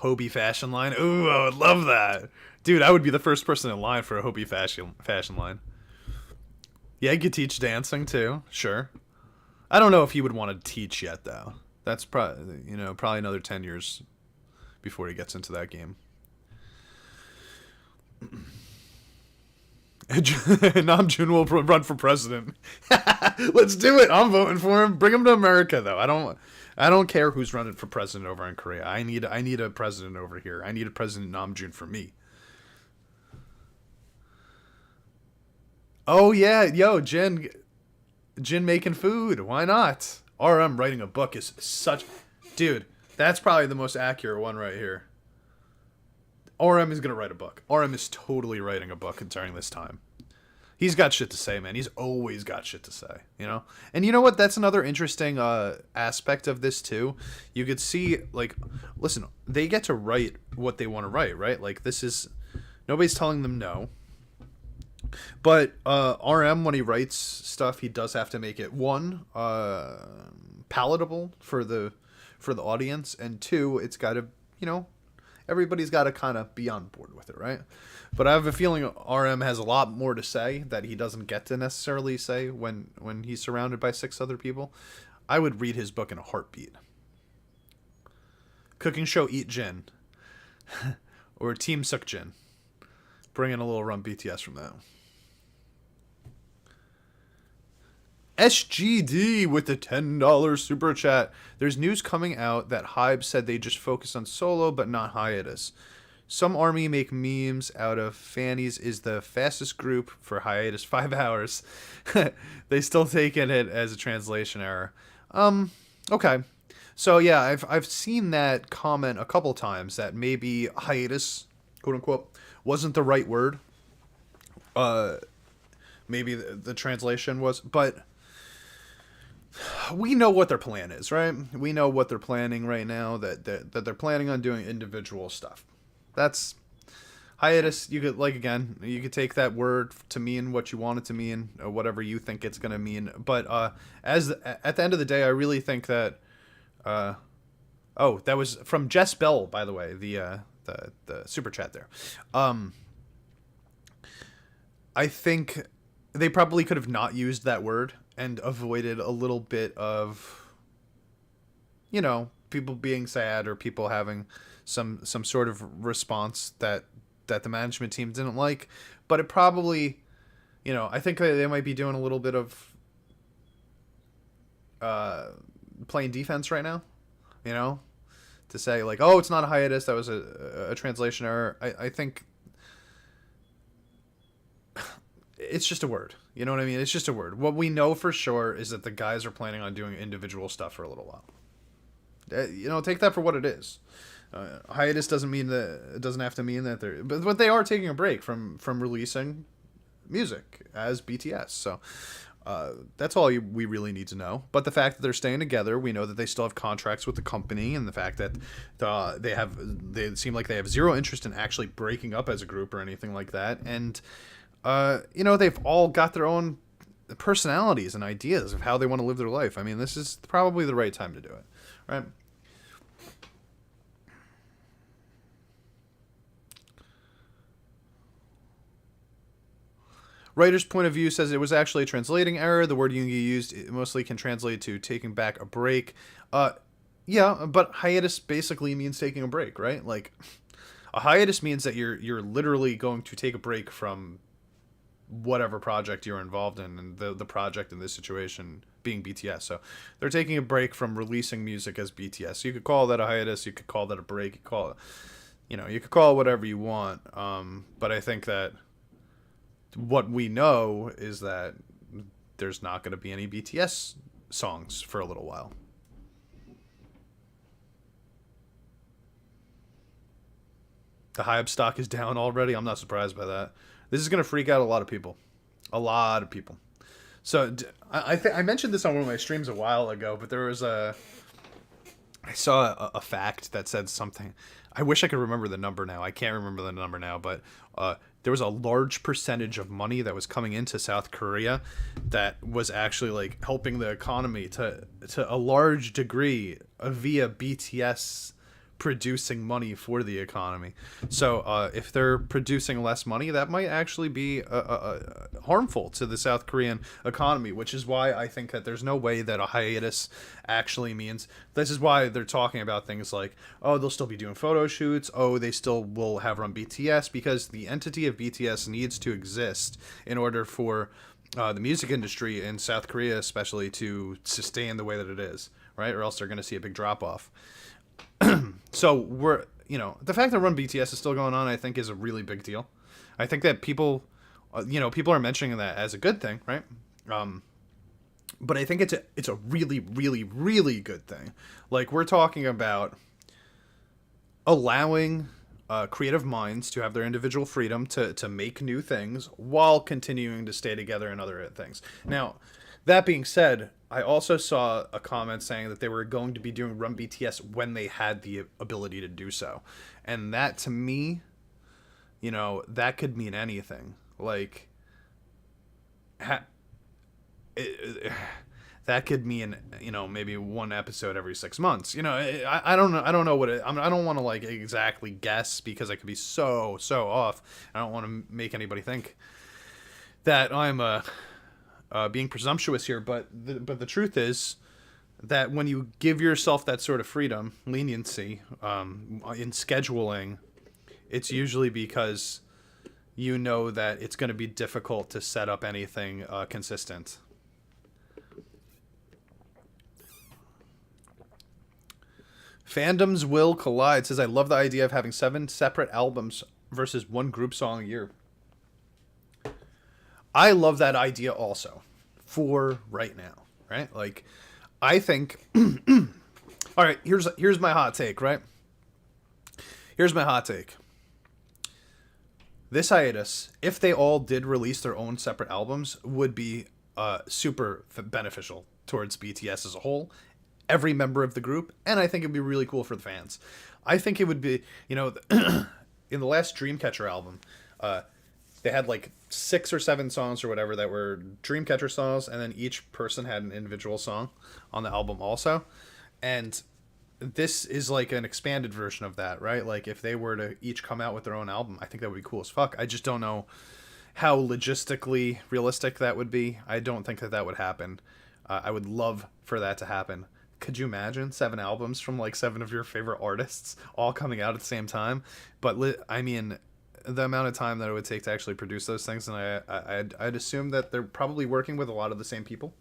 Hobie fashion line. Ooh, I would love that. Dude, I would be the first person in line for a Hobie fashion line. Yeah, he could teach dancing too. Sure. I don't know if he would want to teach yet though. That's probably another 10 years before he gets into that game. Namjoon will run for president. Let's do it. I'm voting for him. Bring him to America, though. I don't care who's running for president over in Korea. I need a president over here. I need a President Namjoon for me. Oh yeah, yo, Jin making food. Why not? RM writing a book is such, dude. That's probably the most accurate one right here. RM is going to write a book. RM is totally writing a book during this time. He's got shit to say, man. He's always got shit to say, you know? And you know what? That's another interesting aspect of this, too. You could see, like, listen, they get to write what they want to write, right? Like, this is, nobody's telling them no. But RM, when he writes stuff, he does have to make it, one, palatable for the audience, and two, it's got to, you know, everybody's got to kind of be on board with it, right? But I have a feeling RM has a lot more to say that he doesn't get to necessarily say when he's surrounded by 6 other people. I would read his book in a heartbeat. Cooking show Eat Jin. Or Team Suk Jin. Bring in a little Run BTS from that. SGD with the $10 super chat. There's news coming out that Hybe said they just focus on solo but not hiatus. Some army make memes out of Fannies is the fastest group for hiatus 5 hours. They still taking it as a translation error. Okay. So yeah, I've seen that comment a couple times that maybe hiatus, quote unquote, wasn't the right word. maybe the translation was, but we know what their plan is, right? We know what they're planning right now, that they're planning on doing individual stuff. That's hiatus. You could, like, again, you could take that word to mean what you want it to mean, or whatever you think it's going to mean. But at the end of the day, I really think that that was from Jess Bell, by the way, the super chat there. I think they probably could have not used that word and avoided a little bit of, people being sad or people having some sort of response that the management team didn't like. But it probably, I think they might be doing a little bit of playing defense right now, to say, like, oh, it's not a hiatus, that was a translation error. I think it's just a word. You know what I mean? It's just a word. What we know for sure is that the guys are planning on doing individual stuff for a little while. Take that for what it is. Hiatus doesn't mean that, it doesn't have to mean that but they are taking a break from releasing music as BTS. So that's all we really need to know. But the fact that they're staying together, we know that they still have contracts with the company, and the fact that they seem like they have zero interest in actually breaking up as a group or anything like that. And they've all got their own personalities and ideas of how they want to live their life. I mean, this is probably the right time to do it, right? Writer's point of view says it was actually a translating error. The word Yoongi used mostly can translate to taking back a break. Yeah, but hiatus basically means taking a break, right? Like, a hiatus means that you're literally going to take a break from whatever project you're involved in, and the project in this situation being BTS. So they're taking a break from releasing music as BTS. So you could call that a hiatus, you could call that a break, you could call it whatever you want. But I think that what we know is that there's not going to be any BTS songs for a little while. The HIATUS stock is down already. I'm not surprised by that. This is going to freak out a lot of people. A lot of people. So I mentioned this on one of my streams a while ago, but I saw a fact that said something. I wish I could remember the number now. I can't remember the number now, but there was a large percentage of money that was coming into South Korea that was actually, like, helping the economy to a large degree via BTS producing money for the economy. So if they're producing less money, that might actually be harmful to the South Korean economy, which is why I think that there's no way that a hiatus actually means. This is why they're talking about things like, oh, they'll still be doing photo shoots, oh, they still will have run BTS, because the entity of BTS needs to exist in order for the music industry in South Korea especially to sustain the way that it is, right? Or else they're going to see a big drop off. So the fact that Run BTS is still going on, I think, is a really big deal. I think that people are mentioning that as a good thing, right? But I think it's a really, really, really good thing. Like, we're talking about allowing creative minds to have their individual freedom to make new things while continuing to stay together in other things. Now, that being said, I also saw a comment saying that they were going to be doing Run BTS when they had the ability to do so. And that, to me, that could mean anything. Like, that could mean, maybe one episode every 6 months. I don't know. I don't know what it, I don't want to, like, exactly guess, because I could be so off. I don't want to make anybody think that I'm being presumptuous here, but the truth is that when you give yourself that sort of freedom, leniency, in scheduling, it's usually because you know that it's going to be difficult to set up anything consistent. Fandoms will collide says, I love the idea of having 7 separate albums versus one group song a year. I love that idea also, for right now, right? Like, I think, all right, here's my hot take, right? Here's my hot take. this hiatus, if they all did release their own separate albums, would be super beneficial towards BTS as a whole, every member of the group, and I think it'd be really cool for the fans. I think it would be, you know, in the last Dreamcatcher album, they had like 6 or 7 songs or whatever that were Dreamcatcher songs, and then each person had an individual song on the album also. And this is like an expanded version of that, right? Like if they were to each come out with their own album, I think that would be cool as fuck. I just don't know how logistically realistic that would be. I don't think that that would happen. I would love for that to happen. Could you imagine 7 albums from like 7 of your favorite artists all coming out at the same time? But I mean, the amount of time that it would take to actually produce those things, and I'd assume that they're probably working with a lot of the same people,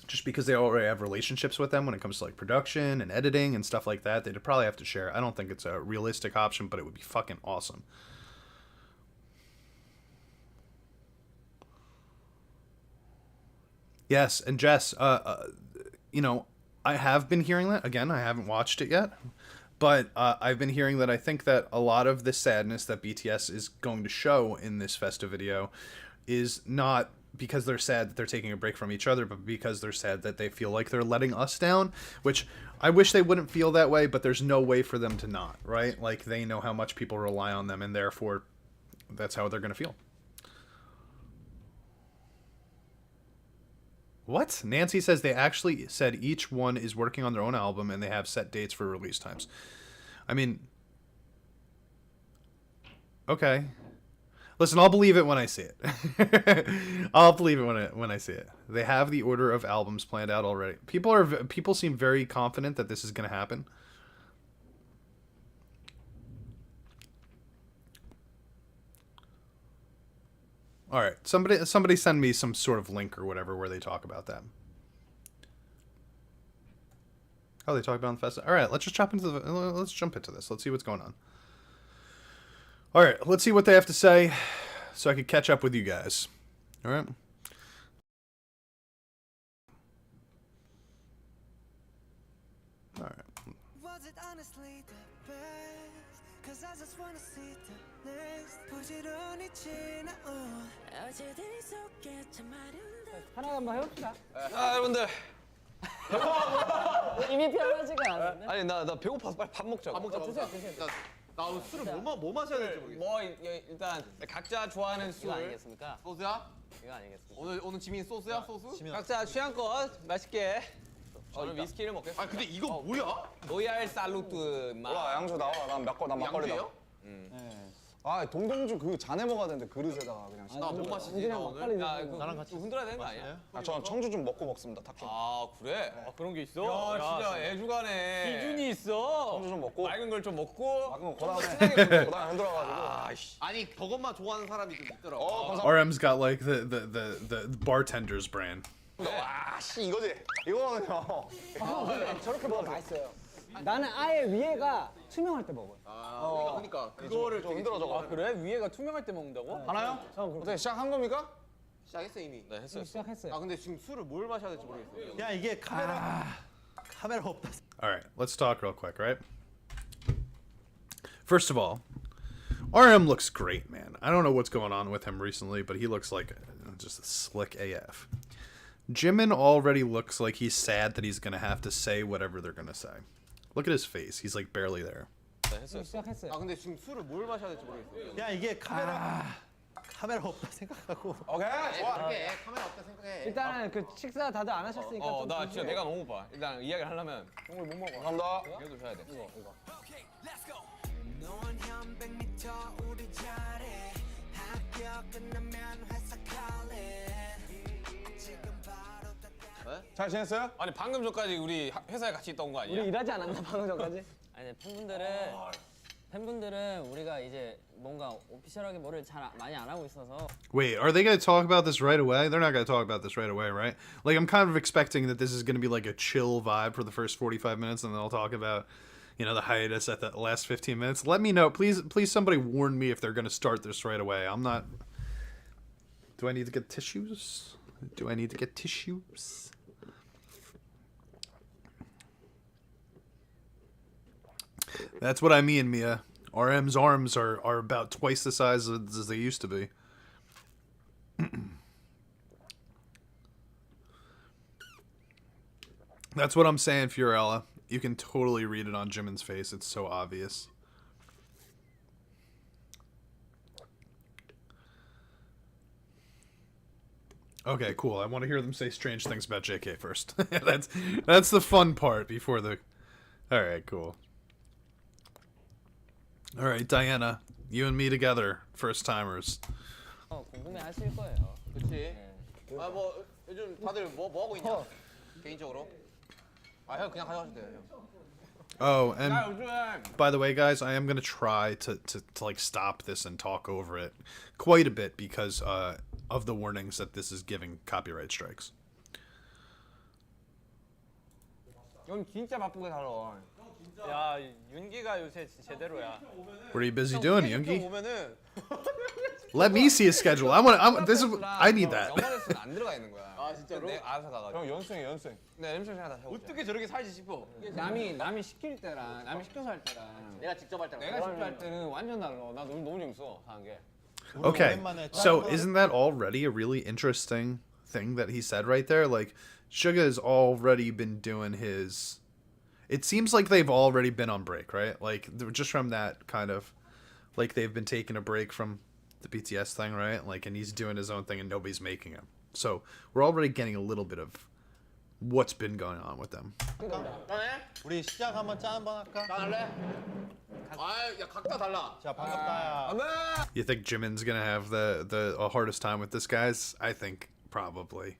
just because they already have relationships with them when it comes to like production and editing and stuff like that. They'd probably have to share. I don't think it's a realistic option, but it would be fucking awesome. Yes, and Jess, you know, I have been hearing that. Again, I haven't watched it yet, but I've been hearing that I think that a lot of the sadness that BTS is going to show in this Festa video is not because they're sad that they're taking a break from each other, but because they're sad that they feel like they're letting us down, which I wish they wouldn't feel that way, but there's no way for them to not, right? Like, they know how much people rely on them, and therefore that's how they're going to feel. What? Nancy says they actually said each one is working on their own album and they have set dates for release times. I mean, okay. Listen, I'll believe it when I see it. I'll believe it when I see it. They have the order of albums planned out already. People seem very confident that this is going to happen. All right, somebody send me some sort of link or whatever where they talk about that. Oh, they talk about the Festa. All right, let's jump into this. Let's see what's going on. All right, let's see what they have to say, so I could catch up with you guys. All right. All right. Was it honestly the best? 'Cause I just wanna see the next. 부지런히 지나온 어제들 속에 참 아름다운 하나 한번 해봅시다. 아 여러분들 입이 편하지가 않은데. 아니 나 배고파서 빨리 밥 먹자고. 밥 먹자. 드세요. 나 오늘 술을 뭐 마셔야 될지 모르겠어. 뭐 일단 각자 좋아하는 술 아니겠습니까? 소스야? 이거 아니겠습니까? 오늘 지민 소스야 소스? 각자 취향껏 맛있게. 저는 위스키를 먹겠습니다. 아 근데 이거 뭐야? 로얄 살루트 맛. 와 양주 나와. 난 막걸리다. 양주예요? 아 동동주 그 잔에 먹어야 되는데 그릇에다가 그냥. 나 뭐 마시지 나 오늘? 야 나랑 같이 흔들어야 되는 거 아니야? 전 청주 좀 먹고 먹습니다. 탁 좀. 아 그래? 아, 그런 게 있어? 야 진짜 애주가네. 기준이 있어. 청주 좀 먹고. 맑은 걸 좀 먹고. 아 그럼 고단에 흔들어가지고. 아니 저것만 좋아하는 사람이 좀 있더라고. RM's got like the bartender's brand. 아씨 이거지. 이거는요. 저렇게 먹으면 맛있어요. 나는 아예 위에가 투명할 때 먹어요. 그러니까 그거를 좀 흔들어줘. 아 그래? 위에가 투명할 때 먹는다고? 하나요? 어떻게 시작한 겁니까? 시작했어 이미. 네 했어요. 시작했어요. 아 근데 지금 술을 뭘 마셔야 될지 모르겠어. 야 이게 카메라 없다. All right, let's talk real quick, right? First of all, RM looks great, man. I don't know what's going on with him recently, but he looks like just slick AF. Jimin already looks like he's sad that he's gonna have to say whatever they're gonna say. Look at his face. He's like barely there. 네 했어요. 시작했어요. 아 근데 지금 술을 뭘 마셔야 될지 모르겠어. 야 이게 카메라 없다 생각하고. 오케이. 좋아. 그렇게 카메라 없다 생각해. 일단은 그 식사 다들 안 하셨으니까 좀 나 진짜 드세요. 내가 너무 고파. 일단 이야기를 하려면 국물 못 먹어. 감사합니다. 이것도 줘야 돼. 이거. 잘 지냈어요? 아니 방금 전까지 우리 회사에 같이 있던 거 아니야? 우리 일하지 않았나 방금 전까지? 아니 팬분들은 우리가 이제 뭔가 오피셜하게 뭐를 잘 많이 안 하고 있어서. Wait, are they going to talk about this right away? They're not going to talk about this right away, right? Like, I'm kind of expecting that this is going to be like a chill vibe for the first 45 minutes, and they'll talk about, you know, the hiatus at the last 15 minutes. Let me know. Please somebody warn me if they're going to start this right away. I'm not... Do I need to get tissues? Do I need to get tissues? That's what I mean, Mia. RM's arms are about twice the size as they used to be. That's what I'm saying, Fiorella. You can totally read it on Jimin's face. It's so obvious. Okay, cool. I want to hear them say strange things about JK first. that's the fun part before the... Alright, cool. Alright, Diana. You and me together. First timers. 궁금해하실 거예요. 그치? 아, 뭐 요즘 다들 뭐 하고 있냐? 개인적으로? 아, 형 그냥 가져가셔도 돼요, 형. Oh, and by the way, guys, I am going to try to like stop this and talk over it quite a bit because of the warnings that this is giving copyright strikes. 형 진짜 바쁘게 살아. 야, 윤기가 요새 제대로야. What are you busy doing, Yoongi? 오면은 Let me see a schedule. I need that. 영어 레슨 안 들어가 있는 거야. 아, 진짜로? 내 알아서 가가지고. 형 연습생. 네, 연습생 하나 해볼게. 어떻게 저렇게 살지 싶어. 남이 시킬 때랑 남이 시켜서 할 때랑 내가 직접 할 때랑 내가 직접 할 때는 완전 달라. 나 너무 재밌어 하는 게. Okay, so isn't that already a really interesting thing that he said right there? Like, Suga has already been doing his... It seems like they've already been on break, right? Like, just from that kind of... Like, they've been taking a break from the BTS thing, right? Like, and he's doing his own thing and nobody's making him. So, we're already getting a little bit of what's been going on with them. 우리 시작 한번 짠 한번 할까? 나 할래? 아, 야 각자 달라. 자, 반갑다. You think Jimin's gonna have the hardest time with this, guys? I think probably.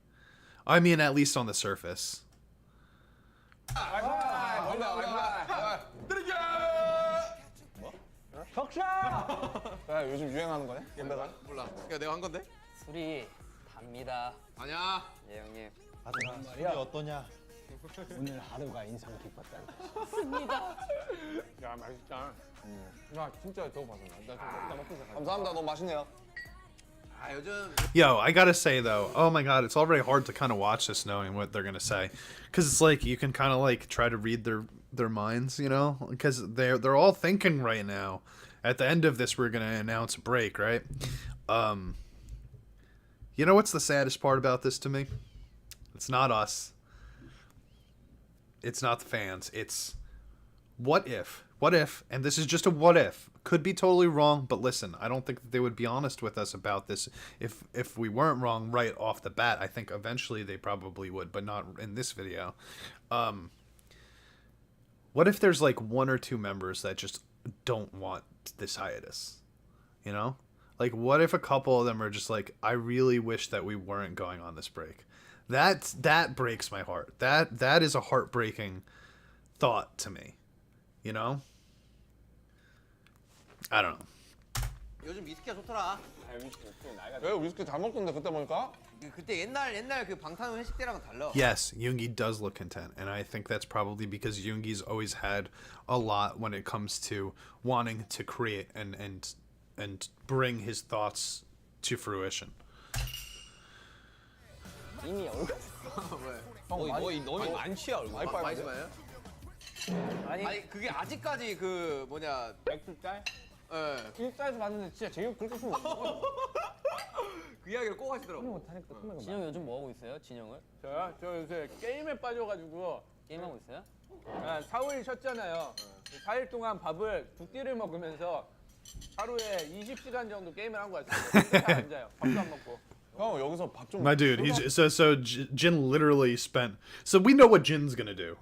I mean, at least on the surface. 야, 요즘 유행하는 거네? 건배가? 몰라. 야 내가 한 건데? 술이 답니다. 아니야. 예, 형님. 아들아, 술이 어떠냐? 오늘 하루가 인상 깊었다. 야, 맛있다. 야, 진짜 저거 봐서 나 먹고 시작해. 감사합니다. 너무 맛있네요. 아 요즘 Yo, I gotta say though, oh my god, it's already hard to kind of watch this knowing what they're gonna say, because it's like you can kind of like try to read their minds, you know, because they're all thinking right now. At the end of this, we're gonna announce a break, right? You know what's the saddest part about this to me? It's not us. It's not the fans. It's what if, and this is just a what if. Could be totally wrong, but listen, I don't think that they would be honest with us about this if we weren't wrong right off the bat. I think eventually they probably would, but not in this video. What if there's like one or two members that just don't want this hiatus? You know? Like, what if a couple of them are just like, I really wish that we weren't going on this break? That breaks my heart. That is a heartbreaking thought to me. You know? I don't know. 요즘 위스키가 좋더라. 왜 위스키 잘 먹던데 그때 보니까? 그때 옛날 그 방탄 회식 때랑은 달라. Yes, Yoongi does look content, and I think that's probably because Yoongi's always had a lot when it comes to wanting to create and bring his thoughts to fruition. 이미 얼굴. 왜? 너무 많지 얼굴. 많이 봐요? 아니 그게 아직까지 그 뭐냐 맥주짤? 예. 일자에서 봤는데 진짜 재밌 그렇게 술 먹어. 그 이야기를 꼭 하시더라고. 진영 요즘 뭐 하고 있어요? 진영을? 저요? 저 요새 게임에 빠져가지고 게임하고 있어요? 4, 5일 쉬었잖아요. 4일 동안 밥을 2끼를 먹으면서 하루에 20시간 정도 게임을 한 거 같아요. 잘 안 자요. 밥도 안 먹고. 형 여기서 밥 좀. My dude, Jin literally spent. So we know what Jin's gonna do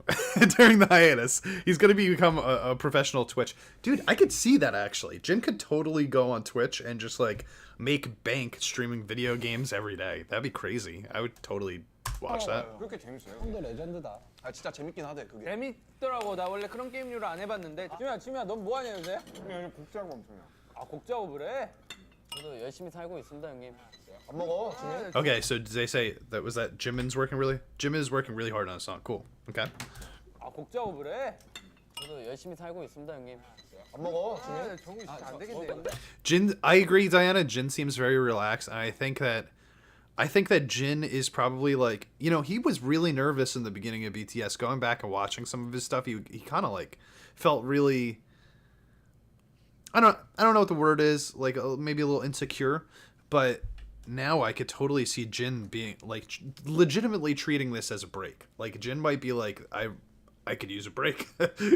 during the hiatus. He's gonna become a professional Twitch dude. I could see that actually. Jin could totally go on Twitch and just like make bank streaming video games every day. That'd be crazy. I would totally watch that. 그렇게 재밌어요? 형도 레전드다. 아 진짜 재밌긴 하대 그게. 재밌더라고. 나 원래 그런 게임류를 안 해봤는데. 지우야, 넌 뭐 하냐 요새? 그냥 곡 작업 엄청 해. 아, 곡 작업을 해? 저도 열심히 살고 있습니다, 형님. 안 먹어 지금? Okay, so did they say that Jimin's working really? Jimin is working really hard on a song. Cool. Okay. 아, 곡 작업을 해? 저도 열심히 살고 있습니다, 형님. 안 먹어 지금? 정이 진짜 안 되겠네. Jin, I agree, Diana. Jin seems very relaxed, and I think that Jin is probably like, you know, he was really nervous in the beginning of BTS. Going back and watching some of his stuff, he kind of like felt really I don't know what the word is, like maybe a little insecure, but now I could totally see Jin being like legitimately treating this as a break. Like Jin might be like, I could use a break.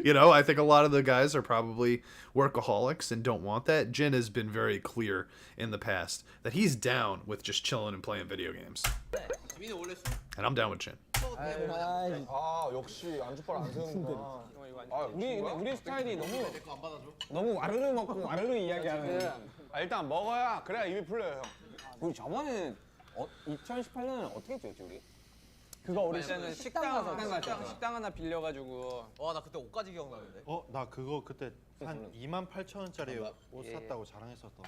You know, I think a lot of the guys are probably workaholics and don't want that. Jin has been very clear in the past that he's down with just chilling and playing video games. And I'm down with Jin. 아 역시 안주빨 안 세우는구나. 우리 스타일이 너무 와르르 먹고 와르르 이야기하는. 일단 먹어야 그래야 입이 풀려요. 우리 저번에 2018년에 어떻게 찍었지 우리? 그거 우리 때는 식당 하나 빌려가지고. 와, 나 그때 옷까지 기억나는데. 나 그거 그때 한 28,000원짜리 옷 샀다고 자랑했었던 거.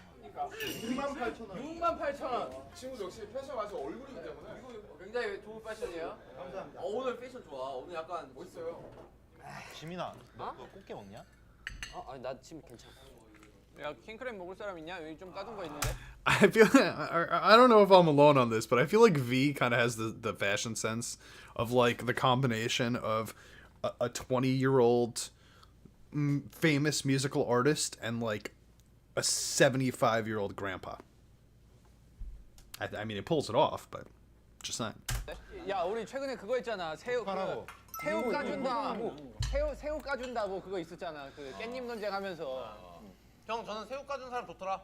68,000원. 친구 역시 패션 가서 얼굴이기 때문에. 이거 굉장히 좋은 패션이에요. 감사합니다. 오늘 패션 좋아. 오늘 약간 멋있어요. 지민아, 너 그거 꽃게 먹냐? 아니 나 지금 괜찮아. 야, 킹크랩 먹을 사람 있냐? 여기 좀 까둔 거 있는데. I feel I don't know if I'm alone on this, but I feel like V kind of has the fashion sense of like the combination of a 20-year-old famous musical artist and like a 75-year-old grandpa. I mean, it pulls it off, but just saying. 야, 우리 최근에 그거 있잖아. 새우 까준다. 새우 까준다고 그거 있었잖아. 그 깻잎 논쟁하면서. 형, 저는 새우 까준 사람 좋더라.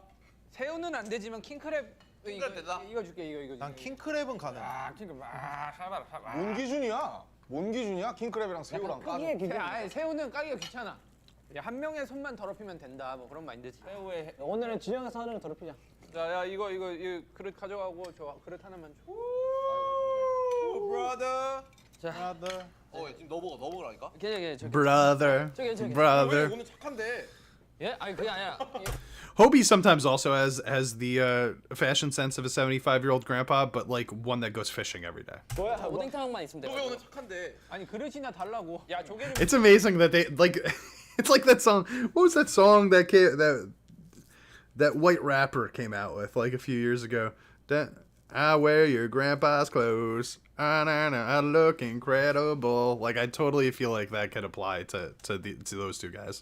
새우는 안 되지만 킹크랩 이거 줄게 이거. 난 킹크랩은 가능. 킹크랩 사봐. 뭔 기준이야? 뭔 기준이야? 킹크랩이랑 새우랑 까는. 새우는 까기가 귀찮아. 한 명의 손만 더럽히면 된다. 뭐 그런 마인드지. 새우에 오늘은 진영의 선을 더럽히자. 자, 이거 그릇 가져가고 저 그릇 하나만 줘. 브라더. 자. 지금 너 먹으라니까? Brother. 왜 오늘 착한데? 예? 아니 그게 아니라 Hobie sometimes also has the fashion sense of a 75-year-old grandpa, but like one that goes fishing every day. 오뎅탕만 있으면 돼. 너 왜 오늘 착한데? 아니 그릇이나 달라고. 야, 조개를. It's amazing that they like. It's like that song. What was that song that that white rapper came out with like a few years ago? I wear your grandpa's clothes. I look incredible. Like I totally feel like that could apply to those two guys.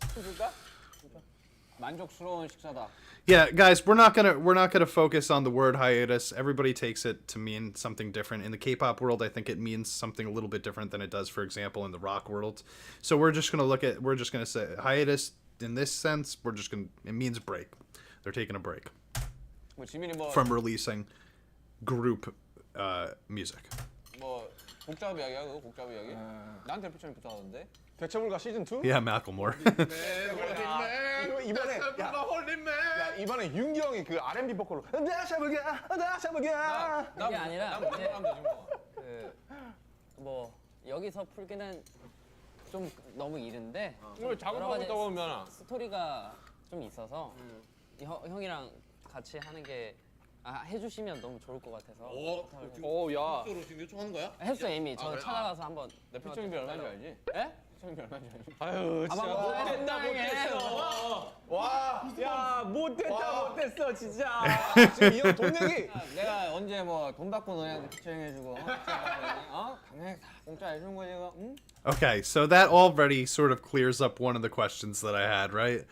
만족스러운 식사다. Yeah, guys, we're not gonna focus on the word hiatus. Everybody takes it to mean something different. In the K-pop world, I think it means something a little bit different than it does, for example, in the rock world. So we're just gonna say hiatus in this sense. It means break. They're taking a break from releasing group music. 뭐 복잡 이야기야 그거 복잡 이야기? 나한테 표정이 복잡하던데? 대체불가 시즌 2? Yeah, Macklemore. 이번에 윤기 형이 그 R&B 보컬로 나 잡을게 그게 아니라 뭐 여기서 풀기는 좀 너무 이른데 작업하고 있다 보면 스토리가 좀 있어서 형이랑 같이 하는 게 해주시면 너무 좋을 것 같아서. 야. 지금 요청하는 거야? 했어 이미. 저 찾아가서 한번. 내 피처링비 얼마인지 알지? 에? 피처링비 얼마인지 알지? 아유, 진짜 못했어. 와, 야, 못했어, 진짜. 지금 이 형 돈 내기. 내가 언제 뭐 돈 받고 너네한테 피처링해주고 당연히 다 공짜 해주는 거지 이거. 응? Okay, so that already sort of clears up one of the questions that I had, right?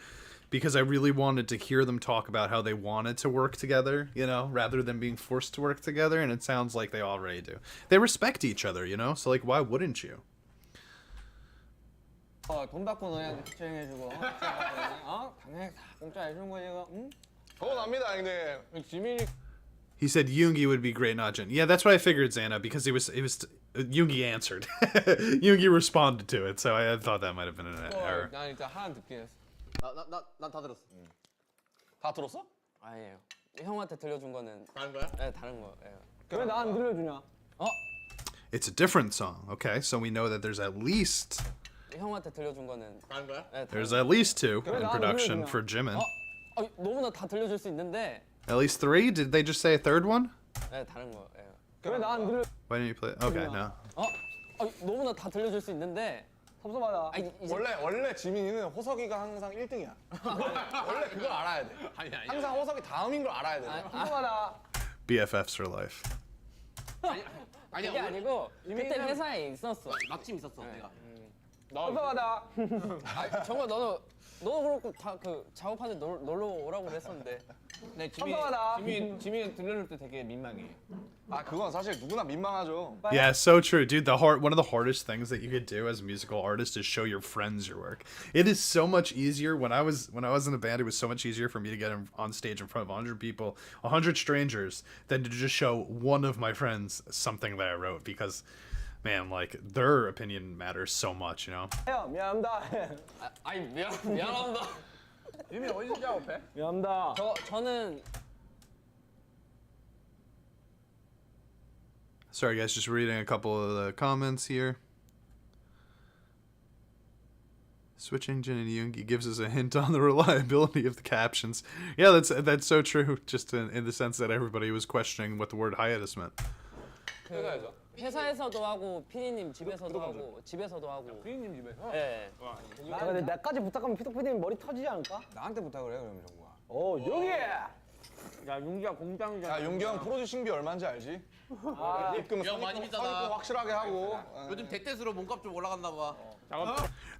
Because I really wanted to hear them talk about how they wanted to work together, you know, rather than being forced to work together, and it sounds like they already do. They respect each other, you know, so like, why wouldn't you? 돈 받고 너네한테 피처링해주고 당연히 다 공짜 해주는 거지 이거. 응? 그건 압니다 형님. 지민이. He said Yoongi would be great, not Jin. Yeah, that's what I figured, Xana, because it was Yoongi answered. Yoongi responded to it, so I thought that might have been an error. 난 일단 하나 듣긴 했어. 난 다 들었어. 다 들었어? 아니에요. 형한테 들려준 거는 다른 거야? 네, 다른 거예요. 왜 나 안 들려주냐? It's a different song, okay? So we know that there's at least 형한테 들려준 거는 다른 거야? 네, there's at least 2 in production for Jimin. 너무나 다 들려줄 수 있는데. At least 3? Did they just say a third one? 네, 다른 거예요. 왜 나 안 들려? Why didn't you play? Okay, no. 너무나 다 들려줄 수 있는데. 섭섭하다. 원래 지민이는 호석이가 항상 1등이야. 원래 그걸 알아야 돼. 항상 호석이 다음인 걸 알아야 돼. 섭섭하다. BFFs for life. 아니야. 그게 아니고 그때 회사에 있었어. 마침 있었어 내가. 섭섭하다. 정말 너는 너 그렇고 다 그 작업하는데 놀러 오라고 그랬었는데. 네, 깜깜하다. 지민이 들려줄 때 되게 민망해. 아 그건 사실 누구나 민망하죠. Yeah, so true, dude. One of the hardest things that you could do as a musical artist is show your friends your work. It is so much easier. When I was in a band, it was so much easier for me to get on stage in front of 100 people, 100 strangers, than to just show one of my friends something that I wrote, because, man, like, their opinion matters so much, you know. 형 미안합니다. 아니 미안합니다. 유미 어디서 작업해? 미안합니다. 저는 Sorry, guys, just reading a couple of the comments here. Switching Jin and Yoongi gives us a hint on the reliability of the captions. Yeah, that's so true. Just in the sense that everybody was questioning what the word hiatus meant. 회사에서. 회사에서도 하고 피디님 집에서도 하고 집에서도 하고. 피디님 집에서? 네. 근데 나까지 부탁하면 피독 피디님 머리 터지지 않을까? 나한테 부탁을 해 그러면 정국아. 오 용기. 야 용기가 공장장. 야 용기 형 프로듀싱비 얼마인지 알지? 입금 형 많이 비싸다. 선입금 확실하게 하고. 요즘 대대수로 몸값 좀 올라갔나 봐.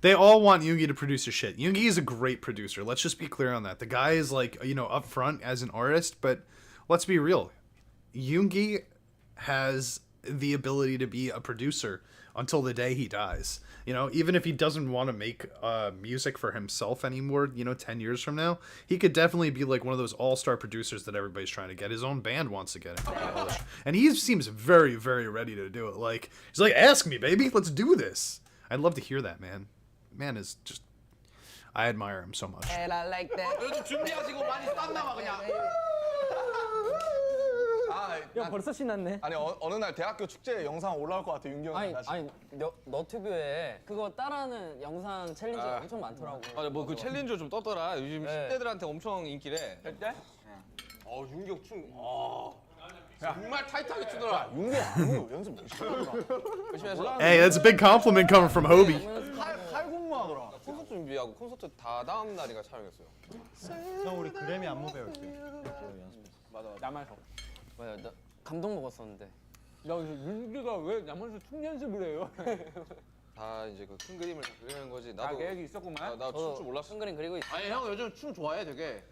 They all want Yoongi to produce their shit. Yoongi is a great producer. Let's just be clear on that. The guy is like, you know, up front as an artist, but let's be real. Yoongi has the ability to be a producer until the day he dies. You know, even if he doesn't want to make music for himself anymore, you know, 10 years from now, he could definitely be like one of those all-star producers that everybody's trying to get. His own band wants to get him. And he seems very, very ready to do it. Like, he's like, ask me, baby, let's do this. I'd love to hear that, man. Man is just, I admire him so much. And I like that. 요즘 준비하시고 많이 쌌나 봐 그냥. 야 벌써 신났네. 아니 어느 날 대학교 축제 영상 올라올 것 같아 윤기 형이. 아니 너튜브에 그거 따라하는 영상 챌린지 엄청 많더라고. 맞아 뭐 그 챌린저 좀 떴더라. 요즘 네. 10대들한테 엄청 인기래. 됐대? 윤기 형 춤. 정말 타이트하게 추더라. 윤기 형 연습 열심히 해서. Hey, that's a big compliment coming from Hobie. 칼군무하더라. 콘서트 준비하고 콘서트 다 다음 날이가 촬영했어요. 형 우리 그래미 안무 배울 때 맞아. 남아서. 맞아, 나 감동 먹었었는데. 야 윤기가 왜 남아서 춤 연습을 해요? 다 이제 그 큰 그림을 다 그리는 거지. 다 나도 계획이 있었구만. 나도 춤 줄 몰랐어. 큰 그림 그리고 있어. 아니 형 요즘 춤 좋아해 되게.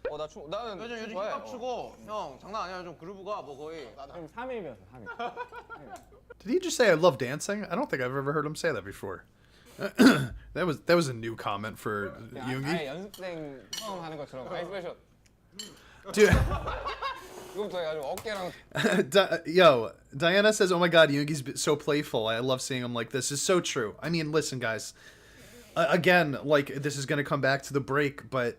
나는 요즘 힙합 추고 형 장난 아니야. 요즘 그루브가 뭐 거의. 그럼 3일 배웠어 3일. Did he just say I love dancing? I don't think I've ever heard him say that before. that was a new comment for Yoongi. 연습생 처음 하는 것처럼 아이스베이션. Dude. 이거부터 해가지고 어깨랑. Yo, Diana says, "Oh my God, Yoongi's so playful. I love seeing him like this." Is so true. I mean, listen, guys. Again, like this is gonna come back to the break, but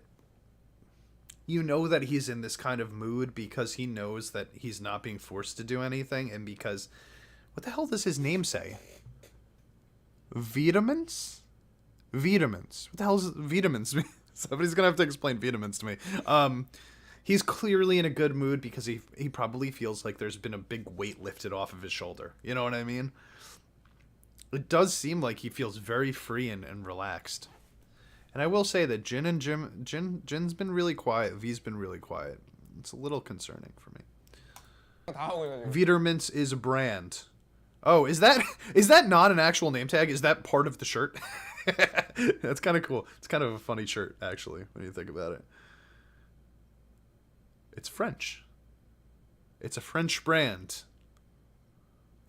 you know that he's in this kind of mood because he knows that he's not being forced to do anything, and because what the hell does his name say? Vitamins? Vitamins. What the hell does vitamins mean? Somebody's gonna have to explain vitamins to me. He's clearly in a good mood because he probably feels like there's been a big weight lifted off of his shoulder. You know what I mean? It does seem like he feels very free and relaxed. And I will say that Jin's been really quiet. V's been really quiet. It's a little concerning for me. Vitamins is a brand. Oh, is that not an actual name tag? Is that part of the shirt? That's kind of cool. It's kind of a funny shirt, actually, when you think about it. It's French. It's a French brand.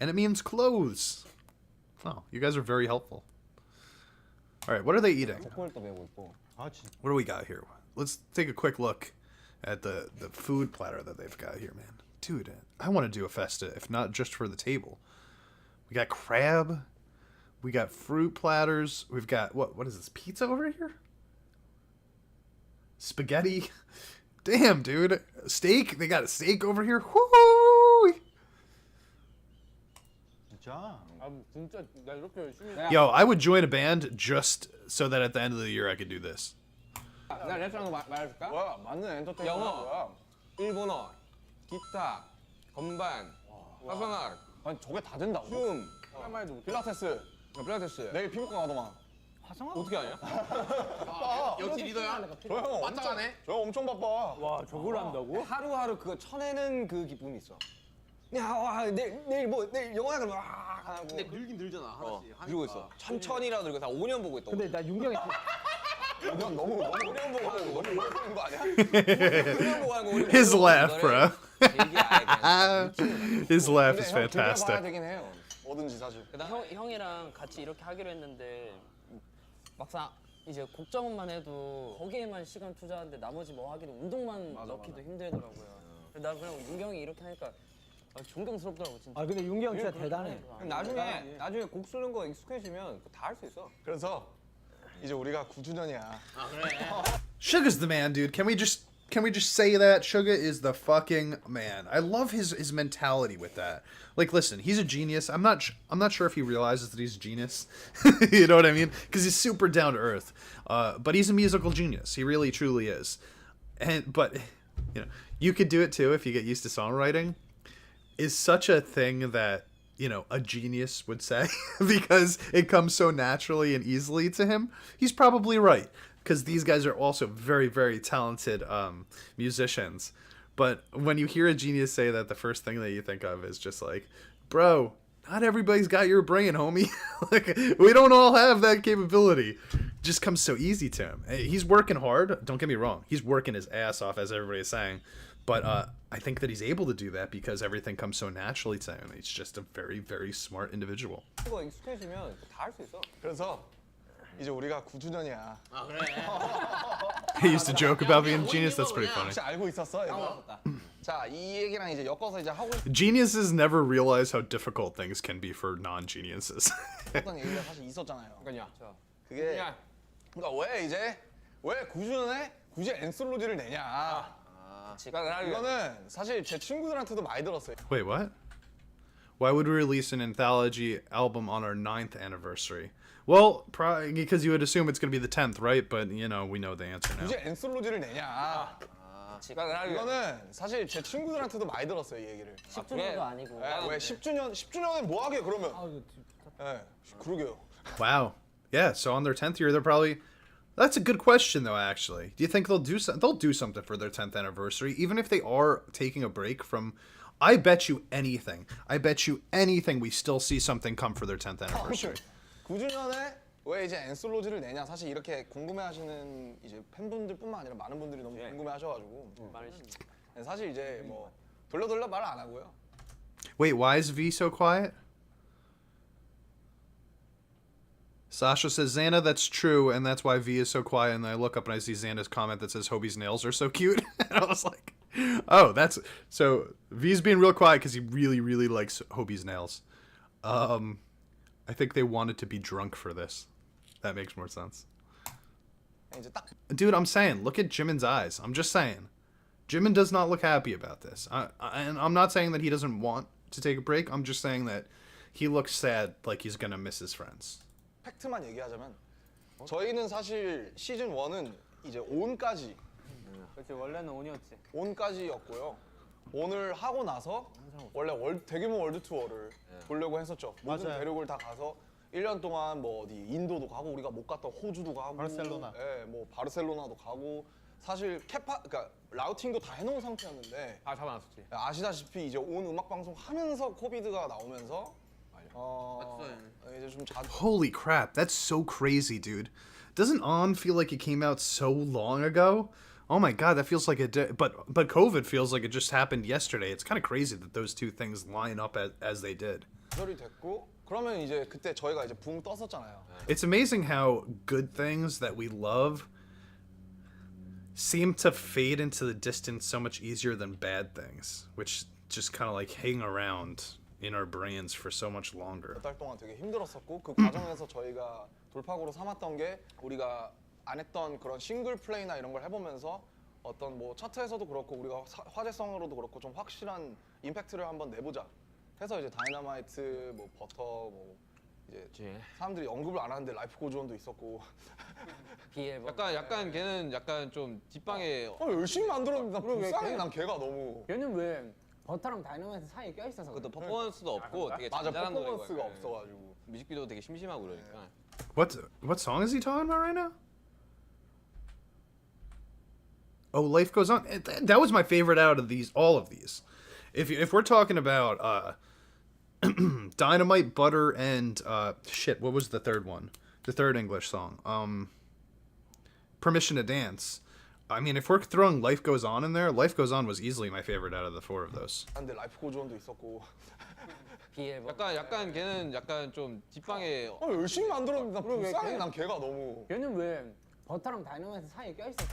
And it means clothes. Oh, you guys are very helpful. All right, what are they eating? What do we got here? Let's take a quick look at the food platter that they've got here, man. Dude, I want to do a festa, if not just for the table. We got crab. We got fruit platters. We've got, what is this, pizza over here? Spaghetti. Damn, dude. Steak. They got a steak over here. Woo! Yo, I would join a band just so that at the end of the year I could do this. 나 랩하는 거 말해줄까? 뭐야 맞는 엔터테인먼트. 영어, 일본어, 기타, 건반, 화성악. 아니 저게 다 된다고? 춤, 필라테스. 필라테스. 내일 피부과 가더만. 화성악? 어떻게 아냐? 역시 리더야. 저 형 엄청 엄청 바빠. 와 저걸 한다고? 하루하루 그거 쳐내는 그 기쁨이 있어. 내일 영화야 그러면 하고. 근데 늘긴 늘잖아 하나씩. 그리고 있어. 천천히라도 이거 다 5년 보고 있다. 근데 나 윤경이 이건 너무 어려운 거 하는 거 너무 어려운 거 아니야? His laugh, bro. 길게 아예 그냥 His laugh is 근데 형 길게 봐야 fantastic. 되긴 해요. 뭐든지 사실. 형이랑 같이 이렇게 하기로 했는데 막상 이제 곡 작업만 해도 거기에만 시간 투자하는데 나머지 뭐 하기도 운동만 넣기도 힘들더라고요. 나 그냥 윤경이 이렇게 하니까 존경스럽더라고 진짜. 아 근데 윤기 형 진짜 대단해. 나중에 곡 쓰는 거 익숙해지면 다 할 수 있어. 그래서 이제 우리가 9주년이야. Suga's the man, dude. Can we just say that Suga is the fucking man? I love his mentality with that. Like, listen, he's a genius. I'm not sure if he realizes that he's a genius. You know what I mean? Because he's super down to earth. But he's a musical genius. He really truly is. But you know, you could do it too if you get used to songwriting. Is such a thing that, you know, a genius would say because it comes so naturally and easily to him. He's probably right because these guys are also very, very talented musicians. But when you hear a genius say that, the first thing that you think of is just like, bro, not everybody's got your brain, homie. Like, we don't all have that capability. It just comes so easy to him. He's working hard. Don't get me wrong. He's working his ass off, as everybody is saying. But I think that he's able to do that because everything comes so naturally to him. He's just a very, very smart individual. 이거 익숙해지면 다 할 수 있어. 그래서 이제 우리가 9주년이야. He used to joke about being a genius. That's pretty funny. 혹시 알고 있었어? 이거? 자, 이 얘기랑 이제 엮어서 이제 하고 Geniuses never realize how difficult things can be for non-geniuses. 싶었던 얘기가 사실 있었잖아요. 그게 그러니까 왜 9주년에 굳이 엔솔로지를 내냐? 이거는 사실 제 친구들한테도 많이 들었어요. Wait, what? Why would we release an anthology album on our 9th anniversary? Well, probably because you would assume it's going to be the 10th, right? But, you know, we know the answer now. 굳이 엔솔로지를 내냐? 이거는 사실 제 친구들한테도 많이 들었어요, 이 얘기를. 10주년도 아니고. 왜 10주년에 뭐 하게 그러면? 그러게요. Wow. Yeah, so on their 10th year, they're probably... That's a good question, though, actually. Do you think they'll do something for their 10th anniversary, even if they are taking a break from... I bet you anything we still see something come for their 10th anniversary. 9주년에 왜 이제 엔솔로지를 내냐? 사실 이렇게 궁금해하시는 이제 팬분들뿐만 아니라 많은 분들이 너무 궁금해하셔가지고 사실 이제 뭐 돌려 말 안 하고요. Wait, why is V so quiet? Sasha says, Xana, that's true, and that's why V is so quiet. And then I look up and I see Xana's comment that says Hobie's nails are so cute. And I was like, oh, that's... So, V's being real quiet because he really, really likes Hobie's nails. I think they wanted to be drunk for this. That makes more sense. Dude, I'm saying, look at Jimin's eyes. I'm just saying. Jimin does not look happy about this. And I'm not saying that he doesn't want to take a break. I'm just saying that he looks sad, like he's gonna miss his friends. 팩트만 얘기하자면 저희는 사실 시즌 1은 이제 온까지 그렇지 원래는 온이었지. 온까지였고요. 온을 하고 나서 원래 대규모 월드 투어를 보려고 했었죠. 모든 대륙을 다 가서 1년 동안 뭐 어디 인도도 가고 우리가 못 갔던 호주도 가고 바르셀로나. 예, 뭐 바르셀로나도 가고 사실 그러니까 라우팅도 다 해놓은 상태였는데 잡아놨었지. 아시다시피 이제 온 음악 방송 하면서 코비드가 나오면서 이제 좀 Holy crap, that's so crazy, dude. Doesn't On feel like it came out so long ago? Oh my god, that feels like it did. But COVID feels like it just happened yesterday. It's kind of crazy that those two things line up as they did. 조절이 됐고 그러면 이제 그때 저희가 이제 붕 떴었잖아요. It's amazing how good things that we love seem to fade into the distance so much easier than bad things, which just kind of like hang around in our brains for so much longer. 몇 달 동안 되게 힘들었었고 그 과정에서 저희가 돌파구로 삼았던 게 우리가 안 했던 그런 싱글 플레이나 이런 걸 해보면서 어떤 뭐 차트에서도 그렇고 우리가 화제성으로도 그렇고 좀 확실한 임팩트를 한번 내보자 해서 이제 다이너마이트 뭐 버터 뭐 이제 사람들이 언급을 안 하는데 라이프 고즈온도 있었고 약간 걔는 약간 좀 뒷방에 열심히 만들었는데 난 불쌍해. 난 걔가 너무 걔는 왜 버터랑 다이너마이트 사이에 껴있어서 그것도 퍼포먼스도 없고 되게 맞아 잔잔한 퍼포먼스가 노래가 없어가지고 뮤직비디오 되게 심심하고 그러니까 What song is he talking about right now? Oh, Life Goes On. That was my favorite out of all of these. If we're talking about Dynamite, Butter, and shit, what was the third one? The third English song. Permission to Dance. I mean, if we're throwing Life Goes On in there, Life Goes On was easily my favorite out of the 4 of those. 근데 라이프 고즈온도 있었고. 약간 걔는 약간 좀 뒷방에 열심히 만들었는데 나 불쌍해. 난 걔가 너무. 걔는 왜 버터랑 다이너마이트 사이에 껴있어?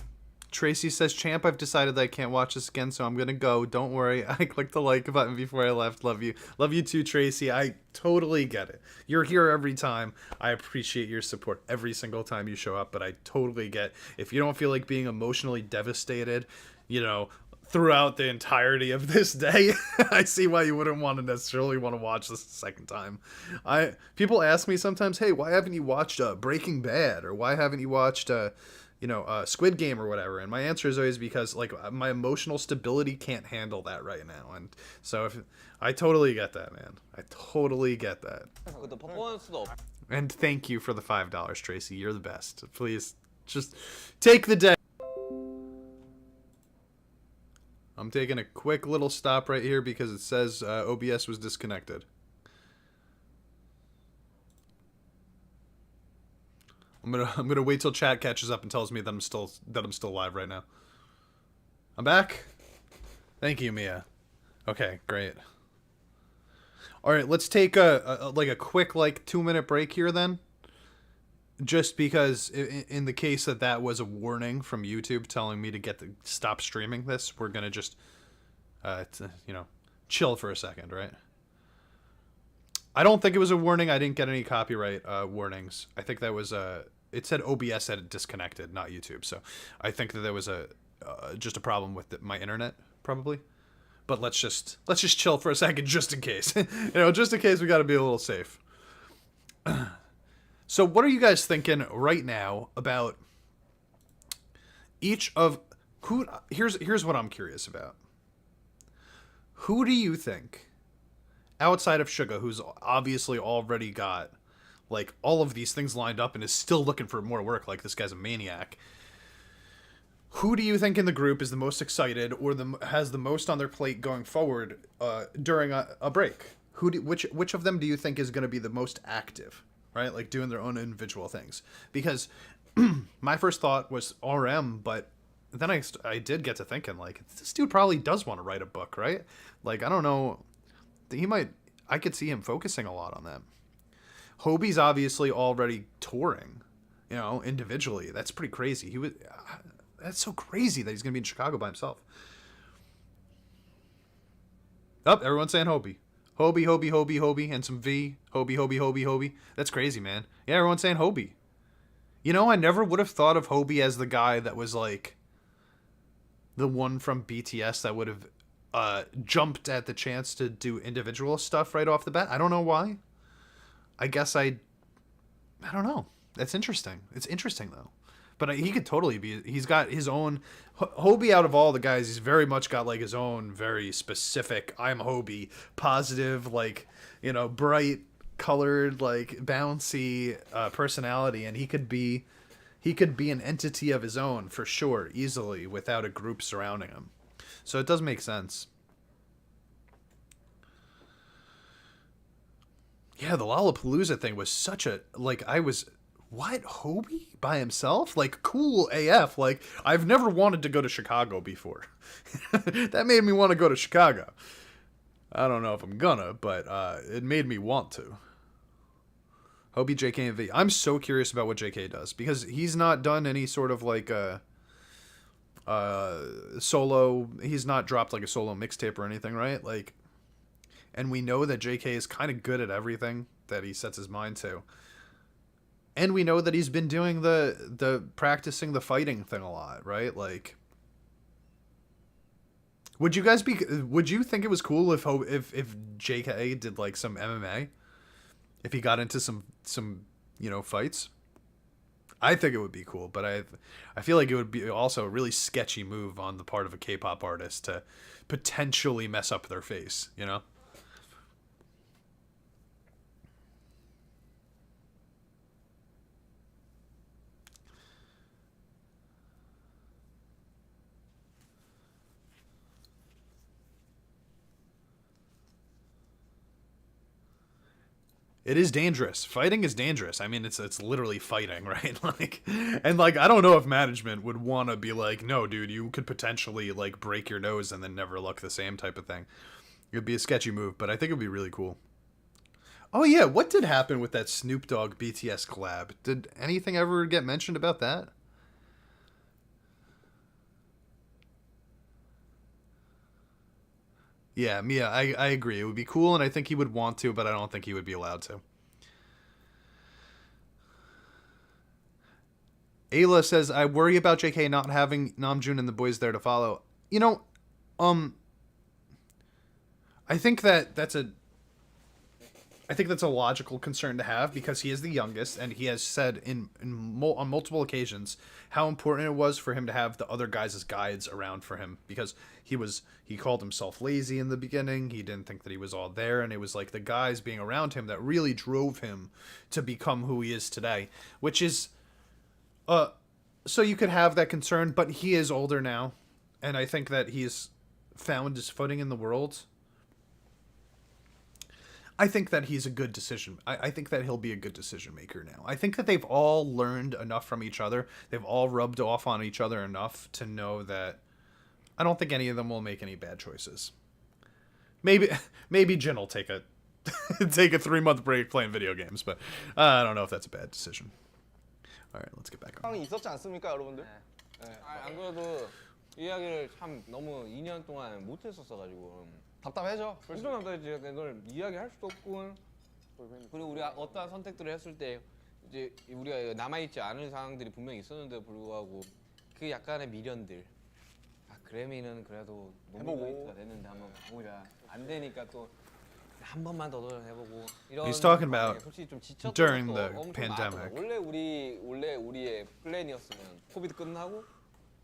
Tracy says, Champ, I've decided that I can't watch this again, so I'm gonna go. Don't worry. I clicked the like button before I left. Love you. Love you too, Tracy. I totally get it. You're here every time. I appreciate your support every single time you show up, but I totally get if you don't feel like being emotionally devastated, you know, throughout the entirety of this day, I see why you wouldn't want to necessarily want to watch this a second time. People ask me sometimes, hey, why haven't you watched Breaking Bad? Or why haven't you watched Squid Game or whatever, and my answer is always because like my emotional stability can't handle that right now, and so I totally get that, man. I totally get that. 그것도 퍼포먼스도 없. And thank you for the $5, Tracy. You're the best. Please just take the day. I'm taking a quick little stop right here because it says OBS was disconnected. I'm gonna wait till chat catches up and tells me that I'm still live right now. I'm back. Thank you, Mia. Okay, great. All right, let's take a quick 2-minute break here then. Just because in the case that was a warning from YouTube telling me to stop streaming this, we're gonna just chill for a second, right? I don't think it was a warning. I didn't get any copyright warnings. I think that was it said OBS had it disconnected, not YouTube. So I think that there was just a problem with my internet, probably. But let's just chill for a second, just in case. Just in case we got to be a little safe. So what are you guys thinking right now about each of who? Here's what I'm curious about. Who do you think, outside of Suga, who's obviously already got all of these things lined up and is still looking for more work, like this guy's a maniac, who do you think in the group is the most excited or has the most on their plate going forward during a break? Which of them do you think is going to be the most active, right? Like doing their own individual things? Because my first thought was RM, but then I did get to thinking, this dude probably does want to write a book, right? I don't know. I could see him focusing a lot on that. Hobie's obviously already touring, individually. That's pretty crazy. That's so crazy that he's going to be in Chicago by himself. Oh, everyone's saying Hobie. Hobie, and some V. Hobie. That's crazy, man. Yeah, everyone's saying Hobie. I never would have thought of Hobie as the guy that was the one from BTS that would have jumped at the chance to do individual stuff right off the bat. I don't know why. I guess I don't know. That's interesting. It's interesting though. But he could totally be. He's got his own. Hobie, out of all the guys, he's very much got his own very specific. I'm Hobie, positive, bright colored, bouncy personality, and he could be an entity of his own for sure, easily, without a group surrounding him. So it does make sense. Yeah, the Lollapalooza thing was such a what? Hobie by himself? Cool AF. I've never wanted to go to Chicago before. That made me want to go to Chicago. I don't know if I'm gonna, but it made me want to. Hobie, JK, and V. I'm so curious about what JK does, because he's not done any sort of solo. He's not dropped a solo mixtape or anything, right? And we know that JK is kind of good at everything that he sets his mind to. And we know that he's been doing the practicing the fighting thing a lot, right? Would you think it was cool if JK did some MMA? If he got into some fights? I think it would be cool, but I feel like it would be also a really sketchy move on the part of a K-pop artist to potentially mess up their face, It is dangerous. Fighting is dangerous. I mean, it's literally fighting, right? Like, and like, I don't know if management would want to be like, no, dude, you could potentially like break your nose and then never look the same type of thing. It would be a sketchy move, but I think it would be really cool. Oh yeah, what did happen with that Snoop Dogg BTS collab? Did anything ever get mentioned about that? Yeah, Mia, I agree. It would be cool, and I think he would want to, but I don't think he would be allowed to. Ayla says, I worry about JK not having Namjoon and the boys there to follow. You know, I think that's a logical concern to have because he is the youngest, and he has said on multiple occasions how important it was for him to have the other guys as guides around for him because he called himself lazy in the beginning. He didn't think that he was all there, and it was like the guys being around him that really drove him to become who he is today, which is so you could have that concern, but he is older now, and I think that he's found his footing in the world. I think that he's a good decision. I think that he'll be a good decision maker now. I think that they've all learned enough from each other. They've all rubbed off on each other enough to know that I don't think any of them will make any bad choices. Maybe Jin will take a take a 3-month break playing video games, but I don't know if that's a bad decision. All right, let's get back on. 상황이 있었지 않습니까, 여러분들? 안 그래도 이야기를 참 너무 2년 동안 못 했었어가지고 답답해져. 엄청 답답했지. 이걸 이야기할 수도 없고 그리고 우리가 어떠한 선택들을 했을 때 이제 우리가 남아있지 않은 상황들이 분명히 있었는데도 불구하고 그 약간의 미련들 그래미는 그래도 노미네이트가 됐는데 한번 보자. 안 되니까 또 한 번만 더 도전해보고 이런. He's talking about 솔직히 좀 지쳤던 during 것도 the 엄청 pandemic. 많았거든. 원래 우리의 플랜이었으면 코비드 끝나고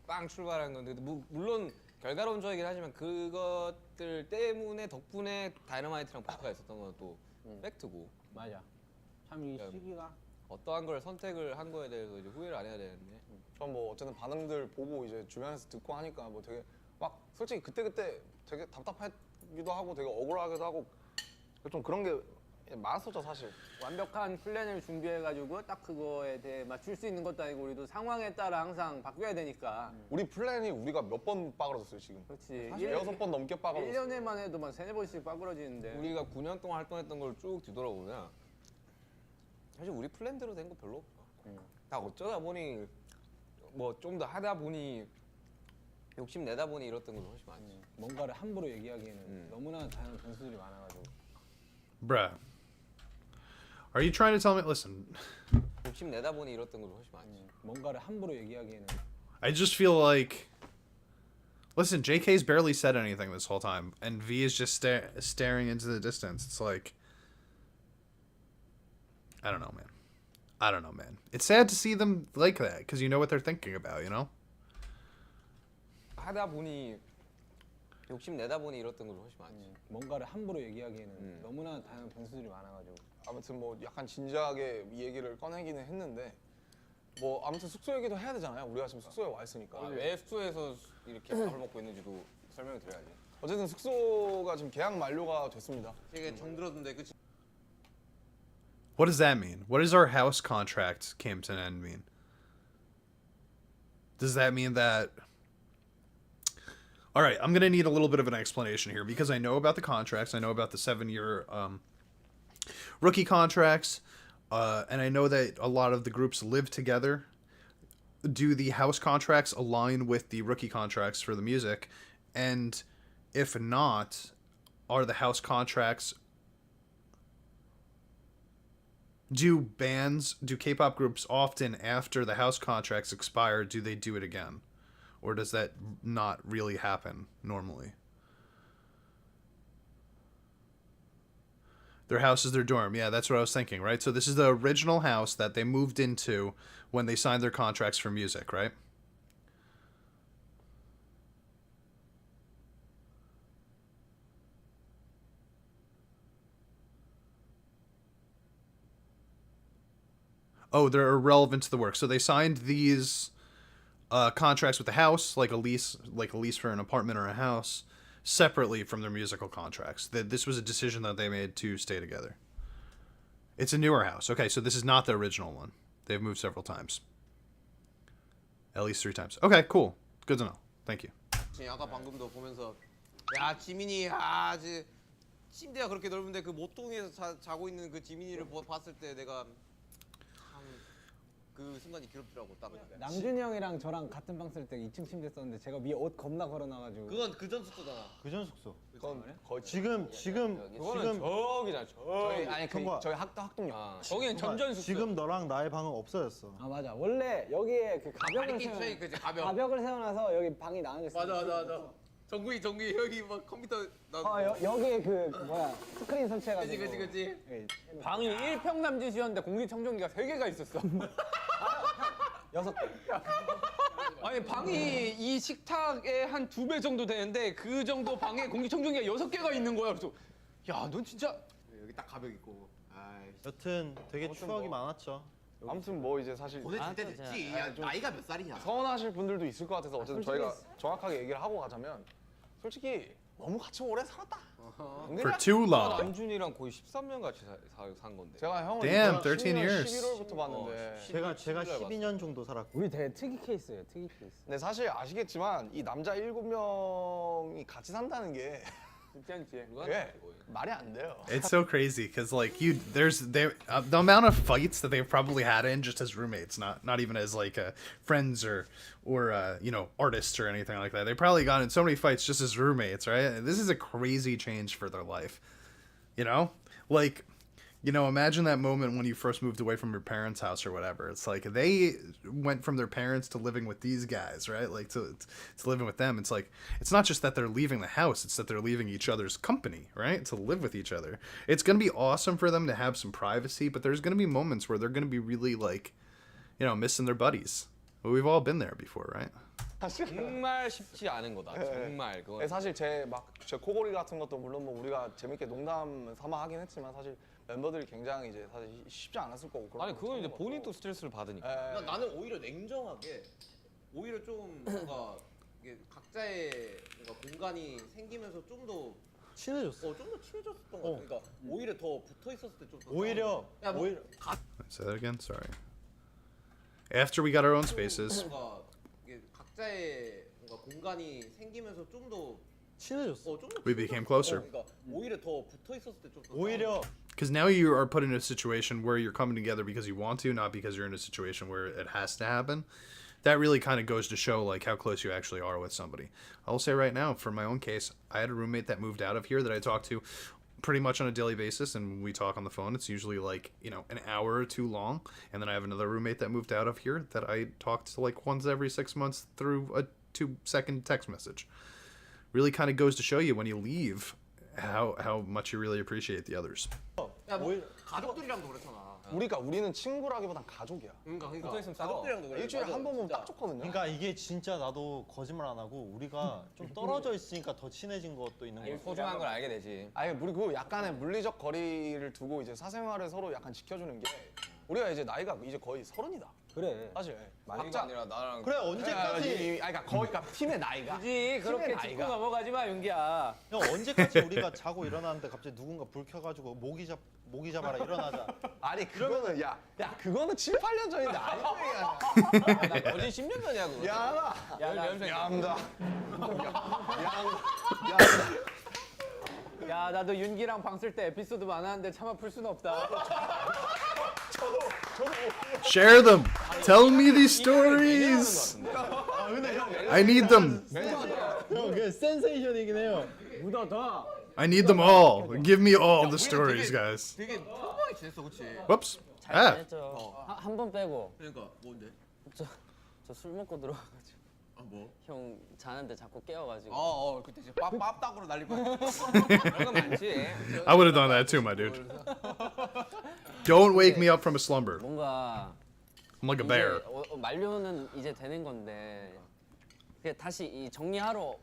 빵 출발한 건데 물론 결과론적이긴 하지만 그것들 때문에 덕분에 다이너마이트랑 포크가 있었던 건 또 팩트고. 맞아. 참 이 시기가 어떠한 걸 선택을 한 거에 대해서 이제 후회를 안 해야 되는데. 전 뭐 어쨌든 반응들 보고 이제 주변에서 듣고 하니까 뭐 되게 막 솔직히 그때 되게 답답하기도 하고 되게 억울하기도 하고 좀 그런 게 많았었죠 사실. 완벽한 플랜을 준비해가지고 딱 그거에 대해 맞출 수 있는 것도 아니고 우리도 상황에 따라 항상 바뀌어야 되니까. 우리 플랜이 우리가 몇 번 빠그러졌어요 지금. 그렇지. 사실 6번 넘게 빠그러졌어. 1년에만 해도 막 3-4번씩 빠그러지는데. 우리가 9년 동안 활동했던 걸 쭉 뒤돌아보면 사실 우리 플랜대로 된 거 별로 없어. 다 어쩌다 보니 뭐 좀 더 하다 보니 욕심 내다 보니 이랬던 것도 훨씬 많지. 뭔가를 함부로 얘기하기에는 너무나 다양한 변수들이 많아가지고. Bruh. Are you trying to tell me? Listen. 욕심 내다 보니 이랬던 것도 훨씬 많지. 뭔가를 함부로 얘기하기에는. I just feel like. Listen, JK's barely said anything this whole time, and V is just staring into the distance. It's like. I don't know, man. I don't know, man. It's sad to see them like that, because you know what they're thinking about, you know? 하다 보니 욕심 내다 보니 이랬던 것도 훨씬 많지. 뭔가를 함부로 얘기하기에는 너무나 다양한 변수들이 많아가지고. 아무튼 뭐 약간 진지하게 이 얘기를 꺼내기는 했는데 뭐 아무튼 숙소 얘기도 해야 되잖아요. 우리가 지금 숙소에 와 있으니까. 왜 숙소에서 이렇게 밥을 먹고 있는지도 설명을 드려야지. 어쨌든 숙소가 지금 계약 만료가 됐습니다. 되게 정들었는데 그치? What does that mean? What does our house contract came to an end mean? Does that mean that... All right, I'm going to need a little bit of an explanation here because I know about the contracts. I know about the 7-year rookie contracts. And I know that a lot of the groups live together. Do the house contracts align with the rookie contracts for the music? And if not, are the house contracts... Do K-pop groups often, after the house contracts expire, do they do it again? Or does that not really happen normally? Their house is their dorm. Yeah, that's what I was thinking, right? So this is the original house that they moved into when they signed their contracts for music, right? Oh, they're irrelevant to the work. So they signed these contracts with the house, like a lease for an apartment or a house, separately from their musical contracts. That this was a decision that they made to stay together. It's a newer house. Okay, so this is not the original one. They've moved several times. At least 3 times. Okay, cool. Good to know. Thank you. 아까 방금도 보면서 야 지민이 아주 침대가 그렇게 넓은데 그 모퉁이에서 자고 있는 그 지민이를 봤을 때 내가 참 그 순간이 괴롭더라고 딱. 남준이 형이랑 저랑 같은 방 쓸 때 2층 침대 썼는데 제가 위에 옷 겁나 걸어놔가지고. 그건 그전 숙소잖아. 그전 숙소. 그건 거의 지금 저기잖아. 저희 아니 저희 학동역. 거기는 전전 숙소. 지금 너랑 나의 방은 없어졌어. 아 맞아. 원래 여기에 그 가벽을 세워놔서 여기 방이 나눠져 있어. 맞아. 정국이 여기 막 컴퓨터 여기에 그 뭐야 스크린 설치해가지고. 그치. 방이 1평3지였는데 공기청정기가 3개가 있었어. 6개. 아니 방이 이 식탁의 한 2배 정도 되는데 그 정도 방에 공기청정기가 6개가 있는 거야. 그래서 야, 넌 진짜 여기 딱 가벽 있고. 여튼 되게 추억이 많았죠. 아무튼 뭐 이제 사실 보내줄 때 됐지. 야, 나이가 몇 살이냐? 서운하실 분들도 있을 것 같아서 어쨌든 저희가 정확하게 얘기를 하고 가자면 솔직히 너무 같이 오래 살았다. For too long. 남준이랑 거의 13년 같이 산 건데. 제가 형을 Damn, 13 years. 11월부터 봤는데 제가 12년 정도 살았고. 우리 되게 특이 케이스예요. 특이 케이스. 근데 사실 아시겠지만 이 남자 7명이 같이 산다는 게 괜찮지. 그게 말이 안 돼요. It's so crazy because like the amount of fights that they've probably had in just as roommates, not even as like friends or you know, artists or anything like that. They probably got in so many fights just as roommates, right? This is a crazy change for their life. You know, like, you know, imagine that moment when you first moved away from your parents' house or whatever. It's like they went from their parents to living with these guys, right? Like to living with them. It's like, it's not just that they're leaving the house, it's that they're leaving each other's company, right? To live with each other. It's going to be awesome for them to have some privacy, but there's going to be moments where they're going to be really like, you know, missing their buddies. Well, we've all been there before, right? 정말 쉽지 않은 거다. 정말 그건. 사실 제 코골이 같은 것도 물론 뭐 우리가 재밌게 농담 삼아 하긴 했지만 사실 멤버들이 굉장히 이제 사실 쉽지 않았을 거고. 아니 그건 이제 본인도 스트레스를 받으니까. 그러니까 나는 오히려 냉정하게 오히려 좀 뭔가 이게 각자의 뭔가 공간이 생기면서 좀 더 친해졌어. 좀 더 친해졌었던 것 같아. 그러니까 오히려 더 붙어 있었을 때 좀 더. 오히려 Say that again. Sorry. After we got our own spaces. 뭔가 이게 각자의 뭔가 공간이 생기면서 좀 더 친해졌어. 좀 더 We became closer. 그러니까 오히려 더 붙어 있었을 때 좀 더. 오히려 Because now you are put in a situation where you're coming together because you want to, not because you're in a situation where it has to happen. That really kind of goes to show like how close you actually are with somebody. I will say right now, for my own case, I had a roommate that moved out of here that I talk to pretty much on a daily basis, and when we talk on the phone, it's usually like, you know, an hour or two long. And then I have another roommate that moved out of here that I talk to like once every 6 months through a 2-second text message. Really kind of goes to show you when you leave how much you really appreciate the others. 야, 뭐 가족들이랑도 그렇잖아. 우리는 친구라기보단 가족이야. 그러니까 가족들이랑도 그래. 일주일에 한 번 보면 딱 좋거든요. 그러니까 이게 진짜 나도 거짓말 안 하고 우리가 좀 떨어져 있으니까 더 친해진 것도 있는 거 같아. 소중한 걸 알게 되지. 아니 우리 그 약간의 물리적 거리를 두고 이제 사생활을 서로 약간 지켜주는 게 우리가 이제 나이가 이제 거의 30이다. 그래. 사실 나이가 아니라 나랑. 그래 언제까지 그러니까 거의 그러니까 팀의 나이가. 굳이 그렇게 나이가. 짚고 넘어가지 마, 윤기야. 형 언제까지 우리가 자고 일어났는데 갑자기 누군가 불 켜가지고 모기 잡아라 일어나자. 아니 그러면은 야 그거는 7, 8년 전인데 아직도 얘기하냐. 나 거진 10년 전이야 그거. 야다. 야, 나도 윤기랑 방 쓸 때 에피소드 많았는데 차마 풀 수는 없다. Share them. Tell me these stories. I need them. 형 그 센세이션이긴 해요. 묻어둬. I need them all. Give me all the stories, guys. 되게 평범하게 지냈어, 그렇지? Whoops. 잘 Ah. 지냈죠. 한 번 빼고 그러니까 뭔데? 저 술 먹고 들어와가지고 뭐? 형 자는데 자꾸 깨워가지고 그때 이제 빡빡으로 날리고. 그런 거 많지. I would have done that too, my dude. Don't wake me up from a slumber. 뭔가 I'm like a 이제 bear. 만료는 이제 되는 건데 그냥 다시 이 정리하러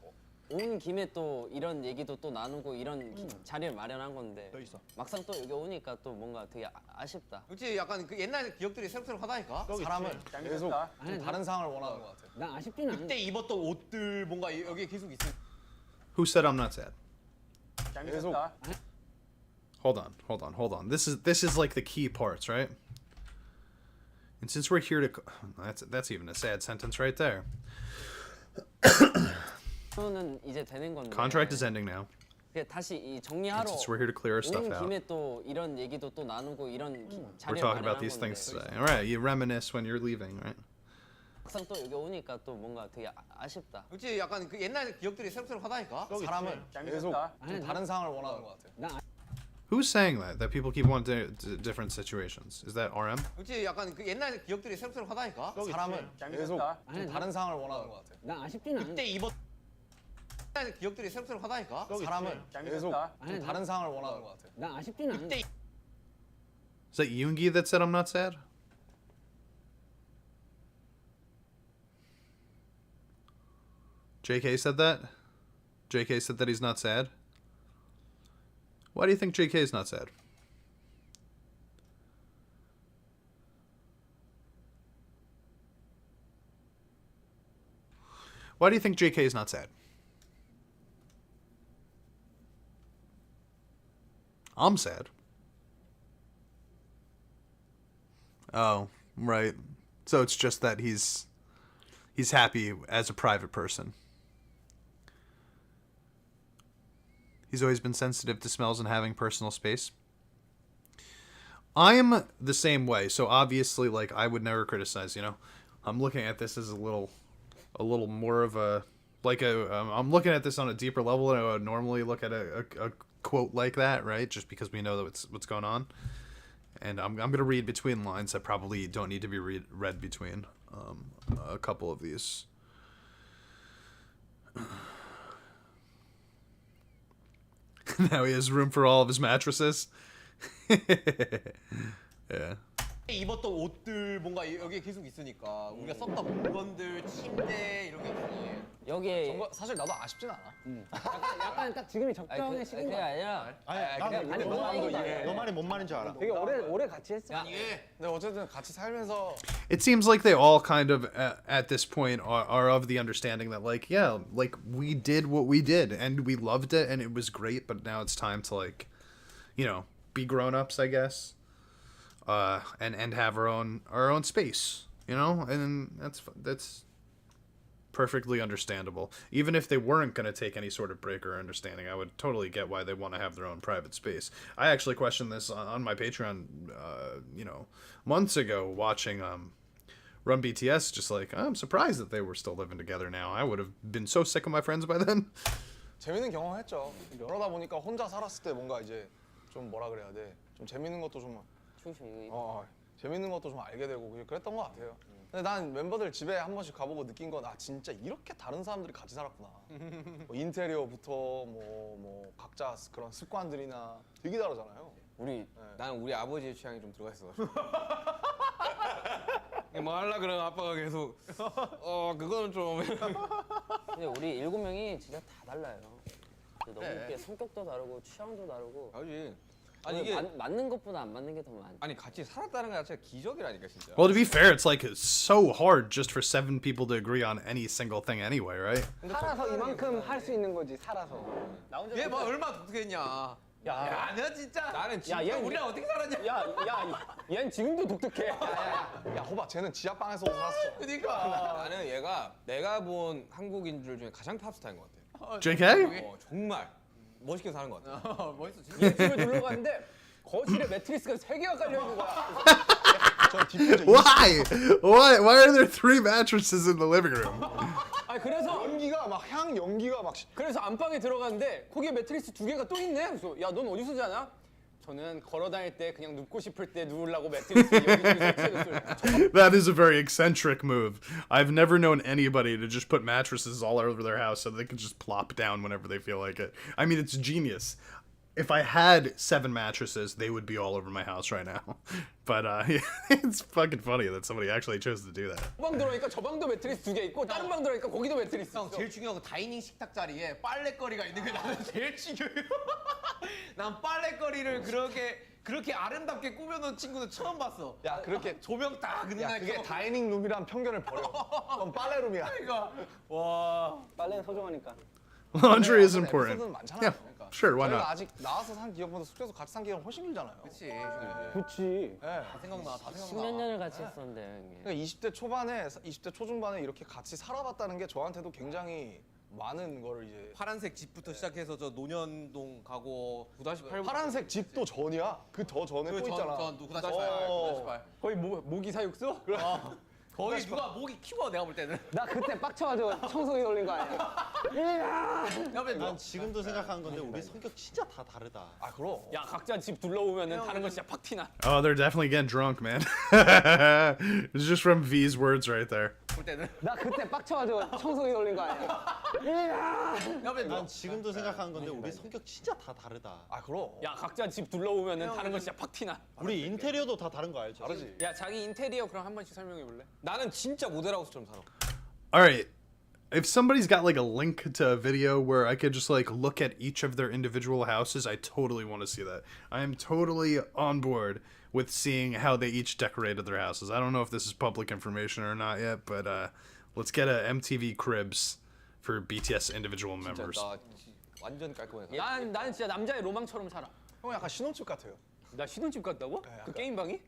온 김에 또 이런 얘기도 또 나누고 이런 자리를 마련한 건데 막상 또 여기 오니까 또 뭔가 되게 아쉽다. 그렇지, 약간 그 옛날 기억들이 새록새록하다니까. 사람은 계속 좀 다른 상황을 원하는 것 같아. 난 아쉽진 않아. 그때 입었던 옷들 뭔가 여기에 계속 있어. Who said I'm not sad? 계속 hold on. This is like the key parts, right? And since we're here to, that's even a sad sentence right there. 는 이제 되는 건데. Contract is ending now. 다시 이 정리하러. Since we're here to clear our stuff 오는 out. 김에 또 이런 얘기도 또 나누고 이런 We're 자리를 talking about 마련한 these 건데. things today. All right, you reminisce when you're leaving, right? 막상 또 여기 오니까 또 뭔가 되게 아쉽다. 그렇지 약간 그 옛날 기억들이 새록새록하다니까. 사람은 계속 좀 다른 상황을 원하는 것 같아. Who's saying that? That people keep wanting different situations? Is that RM? 그렇지 약간 그 옛날 기억들이 새록새록하다니까. 사람은 계속 좀 다른 상황을 원하는 것 같아. 난 아쉽진 않아. 그때 입었 옛날 기억들이 새록새록하다니까. 사람은 계속 좀 다른 상황을 원하는 것 같아. 난 아쉽진 않아. 그때 Is that Yoongi that said I'm not sad? JK said that? JK said that he's not sad? Why do you think JK is not sad? Why do you think JK is not sad? I'm sad. Oh, right. So it's just that he's happy as a private person. He's always been sensitive to smells and having personal space. I'm the same way. So obviously, like, I would never criticize, you know. I'm looking at this as a little more of a, like I'm looking at this on a deeper level than I would normally look at a quote like that, right? Just because we know that what's going on. And I'm going to read between lines that probably don't need to be read between a couple of these. Now he has room for all of his mattresses. Yeah. 입었던 옷들 뭔가 여기에 계속 있으니까 우리가 썼던 물건들, 침대 이런 게 있으니 여기에 사실 나도 아쉽진 않아. 약간 딱 지금이 적당한 시기인 것 그게 같아. 아니라 너 말이 뭔 말인지 알아. 되게 오래 같이 했어. 근데 어쨌든 같이 살면서 It seems like they all kind of at this point are of the understanding that like, yeah, like we did what we did and we loved it and it was great, but now it's time to like, you know, be grown-ups, I guess. And have our own space, you know, and that's perfectly understandable. Even if they weren't going to take any sort of break or understanding, I would totally get why they want to have their own private space. I actually questioned this on my Patreon, you know, months ago, watching Run BTS. Just like, I'm surprised that they were still living together now. I would have been so sick of my friends by then. 재밌는 경험했죠. 그러다 보니까 혼자 살았을 때 뭔가 이제 좀 뭐라 그래야 돼. 좀 재밌는 것도 좀 재밌는 것도 좀 알게 되고 그랬던 것 같아요. 근데 난 멤버들 집에 한 번씩 가보고 느낀 건 진짜 이렇게 다른 사람들이 같이 살았구나. 뭐 인테리어부터 뭐 각자 그런 습관들이나 되게 다르잖아요. 나는 우리 아버지의 취향이 좀 들어가 있어. 뭐 하려 그러면 아빠가 계속 그거는 좀. 근데 우리 7명이 진짜 다 달라요. 너무 웃게 성격도 다르고 취향도 다르고. 알지. 아니 이게 맞는 것보다 안 맞는 게 더 많아. 아니 같이 살았다는 거 자체가 기적이라니까 진짜. Well, to be fair, it's like so hard just for 7 people to agree on any single thing anyway, right? 살아서 이만큼 할 수 있는 거지. 살아서. 얘 뭐 얼마나 독특했냐. 야, 너 진짜. 나는 진짜 우리랑 어떻게 살았냐. 얘는 지금도 독특해. 야, 호박 쟤는 지하방에서 살았어. 그러니까. 나는 얘가 내가 본 한국인들 중에 가장 팝스타인 것 같아. JK? 정말 멋있게 사는 것 같아. 멋있어 진짜. 얘 집에 놀러 갔는데 거실에 매트리스가 3개가 깔려 있는 거야. Why are there 3 mattresses in the living room? 아 그래서 연기가 막 연기가 막. 그래서 안방에 들어갔는데 거기에 매트리스 2개가 또 있네. 그래서 야 넌 어디서 자냐? 저는 걸어 다닐 때 그냥 눕고 싶을 때 누우려고 매트리스 여기저기 설치해뒀어요. That is a very eccentric move. I've never known anybody to just put mattresses all over their house so they can just plop down whenever they feel like it. I mean, it's genius. If I had 7 mattresses, they would be all over my house right now. But it's fucking funny that somebody actually chose to do that. 방 들어오니까 저 방도 매트리스 2개 있고 다른 방 들어오니까 거기도 매트리스 있어. 제일 중요한 건 다이닝 식탁 자리에 빨래거리가 있는 게 나는 제일 중요해요. 난 빨래거리를 그렇게 아름답게 꾸며놓은 친구는 처음 봤어. 야 그렇게 조명 딱 야 그게 다이닝 룸이란 편견을 버려. 그건 빨래 룸이야. 그러니까 와 빨래는 소중하니까. Laundry is important. 많잖아. Yeah. 그러니까. 거니까. Sure, why 저희가 not? 아직 나와서 산 기억보다 숙소에서 같이 산 기억은 훨씬 길잖아요. 그치. 그렇지. 네. 다 생각나. 다 십몇 생각나. 년을 같이 했었는데 형님. 그러니까 20대 초반에, 20대 초중반에 이렇게 같이 살아봤다는 게 저한테도 굉장히 많은 거를 이제. 파란색 집부터 시작해서 저 논현동 가고 9-8 파란색 집도 전이야. 그 더 전에 또 있잖아. 전 9-8. 어. 9-8. 거의 모기 사육소? 거의 누가 목이 키워 내가 볼 때는. 나 그때 빡쳐가지고 청소기 돌린 거 아니야? 난 지금도 생각하는 건데 우리 성격 진짜 다 다르다. 아 그럼. 야 각자 집 둘러보면은 다른 거 진짜 팍 티나. Oh, they're definitely getting drunk, man. It's just from V's words right there. 볼 때는. 나 그때 빡쳐가지고 청소기 돌린 거 아니야? 난 지금도 생각하는 건데 우리 성격 진짜 다 다르다. 아 그럼. 야 각자 집 둘러보면은 다른 거 진짜 팍 티나. 우리 인테리어도 다 다른 거 알죠? 다르지. 야 자기 인테리어 그럼 한 번씩 설명해 볼래? 나는 진짜 모델하우스처럼 살아. All right. If somebody's got like a link to a video where I could just like look at each of their individual houses, I totally want to see that. I am totally on board with seeing how they each decorated their houses. I don't know if this is public information or not yet, but let's get a MTV Cribs for BTS individual members. 나 완전 깔끔해. 난 진짜 남자의 로망처럼 살아. 형 약간 신혼집 같아요. 나 신혼집 갔다고? 그 약간. 게임 방이?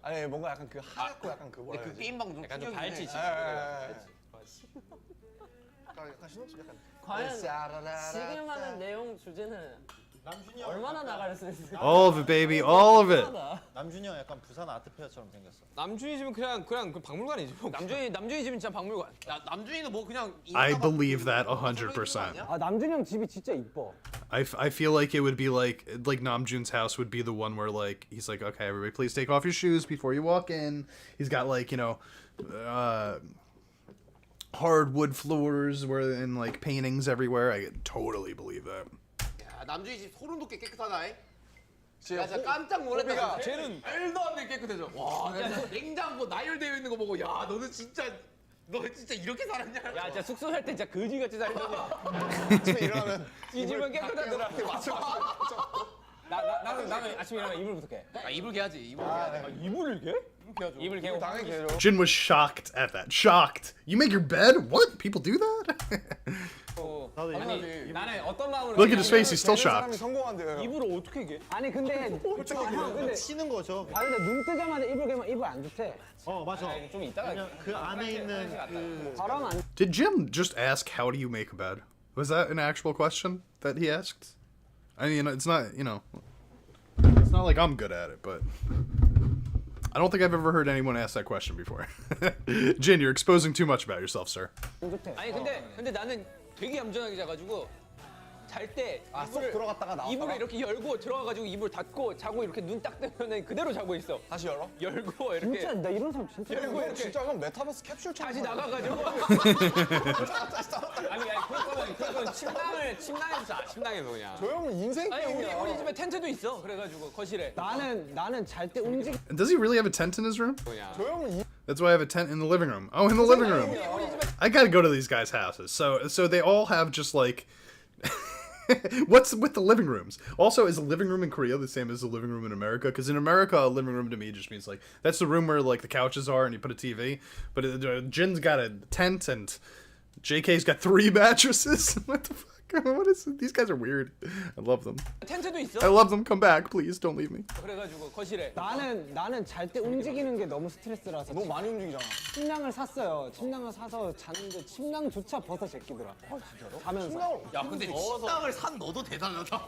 아니 뭔가 약간 그 하얗고 약간 그 뭐라 그 해야 되지? 게임방 좀 약간 좀 풍경이네. 발찌 집. 약간 신혼집 약간. 과연 지금 하는 내용 주제는 남준이 얼마나 나갈 수 있을까? All of it, baby. All of it. 남준이 형 약간 부산 아트페어처럼 생겼어. 남준이 집은 그냥 그 박물관이지. 남준이 집은 진짜 박물관. 남준이는 뭐 그냥 I believe that 100%. 아 남준이 형 집이 진짜 이뻐. I feel like it would be like Namjoon's house would be the one where like he's like, okay, everybody please take off your shoes before you walk in. He's got like, you know, hardwood floors where and like paintings everywhere. I totally believe that. 야, 남준이 집 소름 돋게 깨끗하다. 야, 진짜 진짜 깜짝 놀랐다. 호비가- 쟤는 말도 안 되게 깨끗해져. 와, 나 진짜 냉장고 나열되어 있는 거 보고 야, 너는 진짜 너 진짜 이렇게 살았냐? 야 진짜 숙소 살 때 진짜 거지같이 살던데. 아침에 일어나면 이 집은 깨끗하더라. 맞춰. 나는 아침에 일어나면 이불부터 깨. 아, 이불 개야지. 이불 개야지. 이불을 깨? 이불 깨고 당연히 개죠. Jin was shocked at that. Shocked. You make your bed? What? People do that? 아니 나는 어떤 마음으로 Look at his face. He's still 사람이 shocked. 성공한대요. 이불을 어떻게 개? 아니 근데 근데 치는 거죠. 아 근데 눈 뜨자마자 이불 개면 이불 안 좋대. 맞아. 좀 이따가 그냥 그 안에 있는 그 바람 안 Did Jim just ask how do you make a bed? Was that an actual question that he asked? I mean, it's not, you know, it's not like I'm good at it, but I don't think I've ever heard anyone ask that question before. Jin, you're exposing too much about yourself, sir. 좋대. 아니 근데 나는 되게 얌전하게 자가지고 잘 때 쏙 들어갔다가 나왔다가? 이불을 이렇게 열고 들어가가지고 이불 닫고 자고 이렇게 눈 딱 뜨면은 그대로 자고 있어. 다시 열어? 열고 이렇게 진짜 나 이런 사람 진짜 열고 형 이렇게 진짜 형 메타버스 캡슐처럼 다시 나가가지고 아니 그럴 거면 침낭에서 자 침낭에서 그냥. 저 형은 인생 아니 게임이야. 우리 집에 텐트도 있어. 그래가지고 거실에 나는 잘 때 움직 And does he really have a tent in his room? 그냥. 저 형은 That's why I have a tent in the living room. Oh, in the living room. I gotta go to these guys' houses. So they all have just like. What's with the living rooms? Also, is a living room in Korea the same as a living room in America? Because in America, a living room to me just means like that's the room where like the couches are and you put a TV. But Jin's got a tent and JK's got 3 mattresses. What the fuck? What is it? These guys are weird. I love them. 텐트도 있어. I love them. Come back, please. Don't leave me. 그래가지고 거실에. 나는 잘 때 움직이는 게 너무 스트레스라서 너무 많이 움직이잖아. 침낭을 샀어요. 침낭을 사서 잤는데 침낭조차 벗어 제끼더라. 진짜로? 자면서. 야, 근데 침낭을 산 너도 대단하다.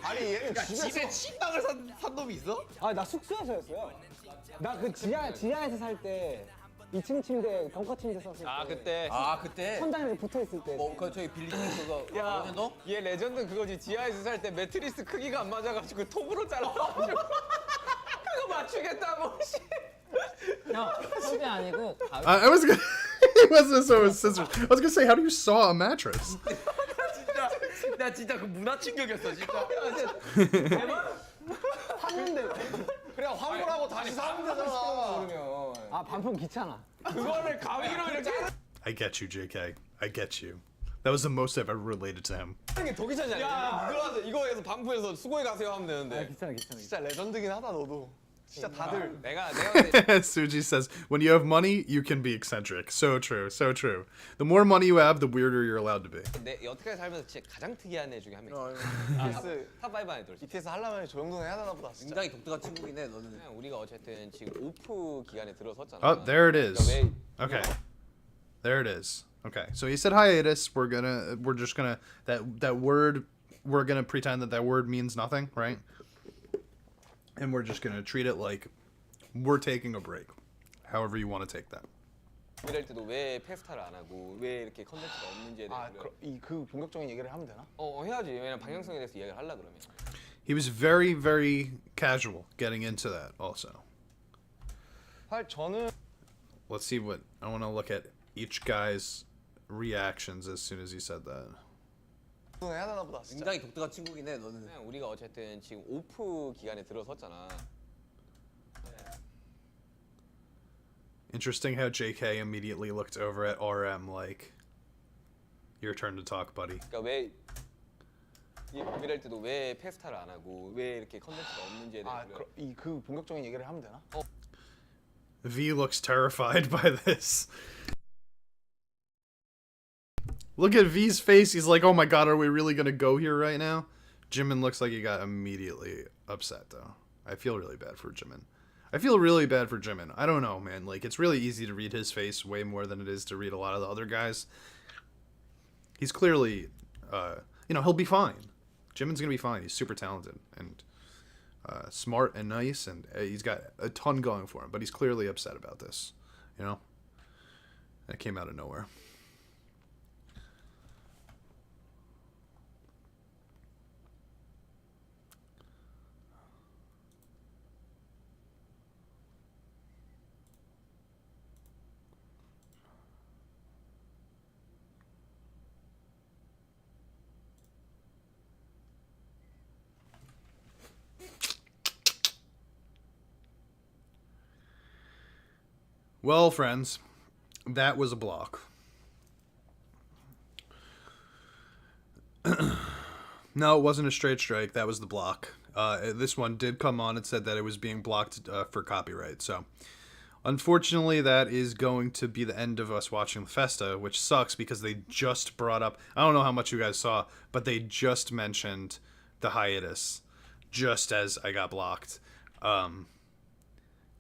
아니 얘는 집에 침낭을 산 놈이 있어? 아 나 숙소에서였어요. 나 그 지하에서 살 때 2층 침대 벙커 침대 썼을 때. 그때. 천장에 붙어 있을 때. 그 저기 빌리는 그거. 야, 너? 얘 레전드 그거지. 지하에서 살 때 매트리스 크기가 안 맞아가지고 톱으로 잘라가지고 그거 맞추겠다고. 형, 톱이 아니고 가위. I was gonna. It wasn't so with scissors. I was gonna say, how do you saw a mattress? 나 진짜 그 문화 충격이었어, 진짜. 샀는데 그래 환불하고 다시 사면 되잖아. 아 반품 귀찮아. 그거를 가위로 이렇게 I get you, JK. I get you. That was the most I've ever related to him. 하는 게 더 귀찮지 않냐? 이거에서 반품해서 수고해 가세요 하면 되는데. 귀찮아. 진짜 레전드긴 하다 너도. 진짜 다들 내가 Suji says, when you have money, you can be eccentric. So true, so true. The more money you have, the weirder you're allowed to be. 내 여태까지 살면서 진짜 가장 특이한 애 중에 한 명. BTS 탑5 안에 들어. BTS 하려면 저 정도는 해야 되나 보다. 진짜. 굉장히 독특한 친구긴 해. 너는. 우리가 어쨌든 지금 오프 기간에 들어섰잖아. Oh, there it is. 그러니까 Okay, there it is. Okay, so he said hiatus. We're just gonna that word. We're gonna pretend that word means nothing, right? And we're just gonna treat it like we're taking a break. However you want to take that. 이럴 때도 왜 페스타를 안 하고 왜 이렇게 컨텐츠가 없는지에 대해서 그 본격적인 얘기를 하면 되나? 해야지. 왜냐면 방향성에 대해서 이야기를 하려 그러면. He was very, very casual getting into that. Also, 사실 저는 let's see what I want to look at each guy's reactions as soon as he said that. 해야 되나 보다. 진짜. 굉장히 독특한 친구긴 해. 너는. 우리가 어쨌든 지금 오프 기간에 들어섰잖아. Interesting how JK immediately looked over at RM like, your turn to talk, buddy. 그러니까 왜 이럴 때도 왜 페스타를 안 하고 왜 이렇게 컨텐츠가 없는지에 대해서. 그 본격적인 얘기를 하면 되나? V looks terrified by this. Look at V's face. He's like, oh my god, are we really gonna go here right now? Jimin looks like he got immediately upset, though. I feel really bad for Jimin. I feel really bad for Jimin. I don't know, man. Like, it's really easy to read his face way more than it is to read a lot of the other guys. He's clearly, he'll be fine. Jimin's gonna be fine. He's super talented and smart and nice, and he's got a ton going for him. But he's clearly upset about this, you know? That came out of nowhere. Well, friends, that was a block. No, it wasn't a straight strike. That was the block. This one did come on and said that it was being blocked for copyright. So, unfortunately, that is going to be the end of us watching the Festa, which sucks because they just brought up... I don't know how much you guys saw, but they just mentioned the hiatus just as I got blocked.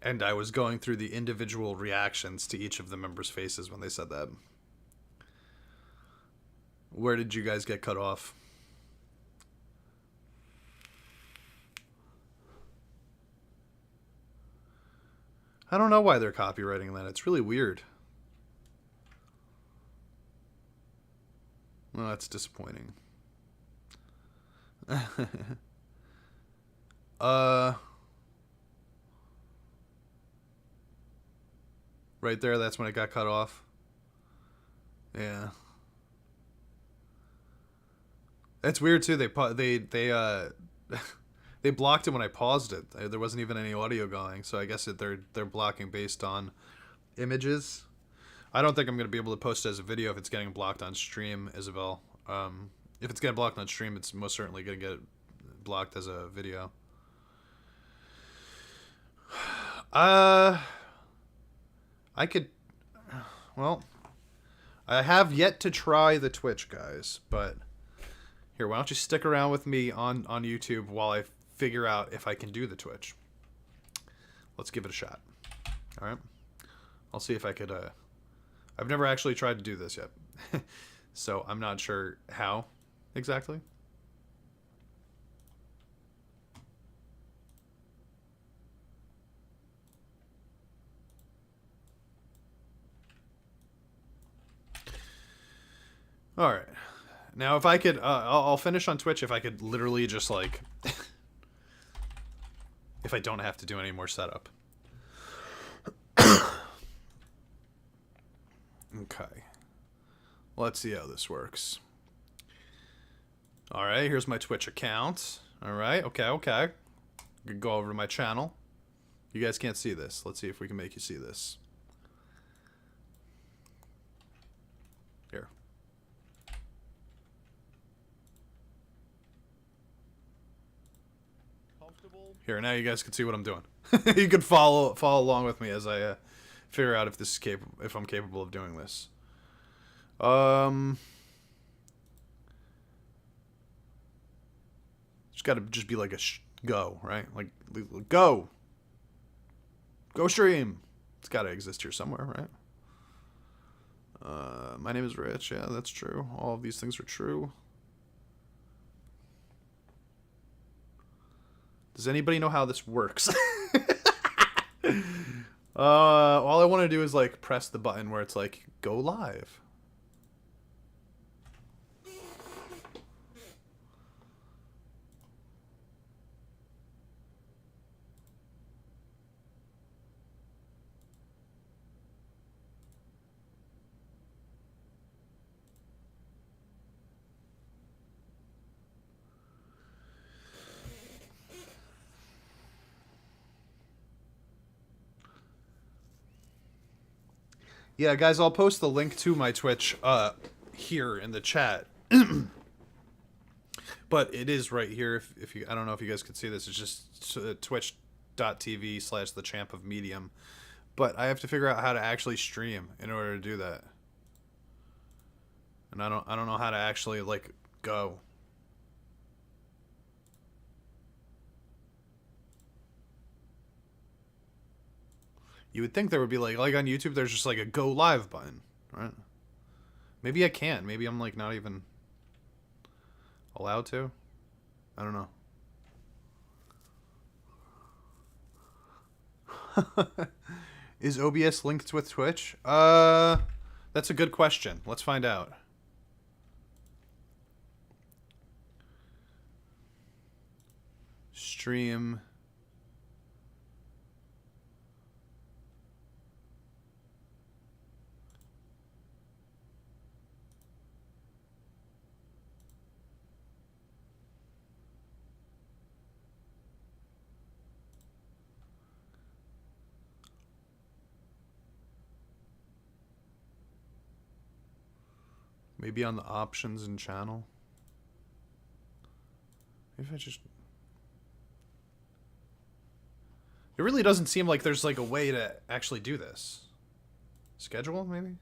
And I was going through the individual reactions to each of the members' faces when they said that. Where did you guys get cut off? I don't know why they're copywriting that. It's really weird. Well, that's disappointing. Right there, that's when it got cut off. Yeah. That's weird too. They they blocked it when I paused it. There wasn't even any audio going, so I guess they're blocking based on images. I don't think I'm gonna be able to post it as a video if it's getting blocked on stream, Isabel. If it's getting blocked on stream, it's most certainly gonna get blocked as a video. I could, well, I have yet to try the Twitch, guys, but here, why don't you stick around with me on YouTube while I figure out if I can do the Twitch. Let's give it a shot. All right. I'll see if I could, I've never actually tried to do this yet, so I'm not sure how exactly. All right. Now, if I could, I'll finish on Twitch if I could literally just, like, if I don't have to do any more setup. Okay. Let's see how this works. All right, here's my Twitch account. All right, okay. I could go over to my channel. You guys can't see this. Let's see if we can make you see this. Here. Comfortable? Here, now you guys can see what I'm doing. You can follow along with me as I figure out if this is if I'm capable of doing this. It's got to just be like a go, right? Like go stream. It's got to exist here somewhere, right? My name is Rich. Yeah, that's true. All of these things are true. Does anybody know how this works? All I want to do is like press the button where it's like go live. Yeah, guys, I'll post the link to my Twitch here in the chat. But it is right here. If you, I don't know if you guys can see this. It's just twitch.tv/thechampofmedium. But I have to figure out how to actually stream in order to do that. And I don't know how to actually like go. You would think there would be like on YouTube there's just like a go live button, right? Maybe I can't. Maybe I'm like not even allowed to. I don't know. Is OBS linked with Twitch? That's a good question. Let's find out. Stream. Maybe on the options and channel. Maybe if I just... It really doesn't seem like there's like a way to actually do this. Schedule, maybe?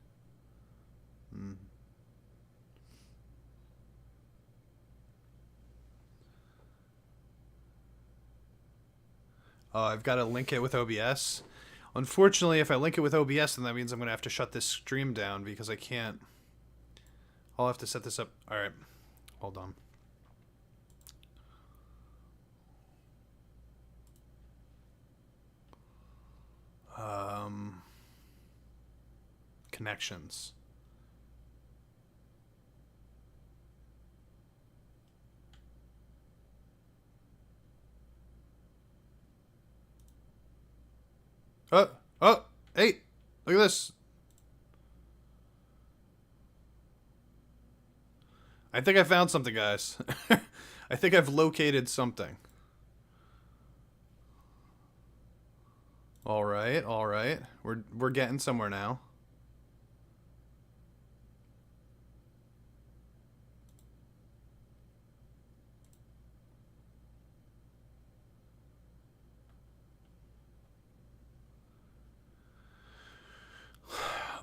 I've got to link it with OBS. Unfortunately, if I link it with OBS, then that means I'm going to have to shut this stream down because I can't... I'll have to set this up. All right. Hold on. Connections. Oh, hey, look at this. I think I found something, guys. I think I've located something. All right, all right. We're getting somewhere now.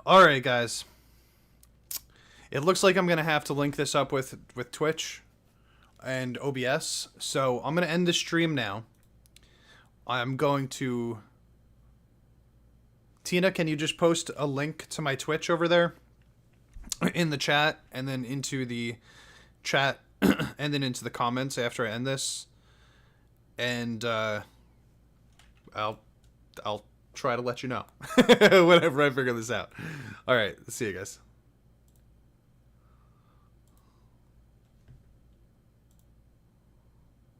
All right, guys. It looks like I'm going to have to link this up with Twitch and OBS. So I'm going to end the stream now. I'm going to... Tina, can you just post a link to my Twitch over there in the chat and then into the chat and then into the comments after I end this? And I'll try to let you know whenever I figure this out. All right, see you guys.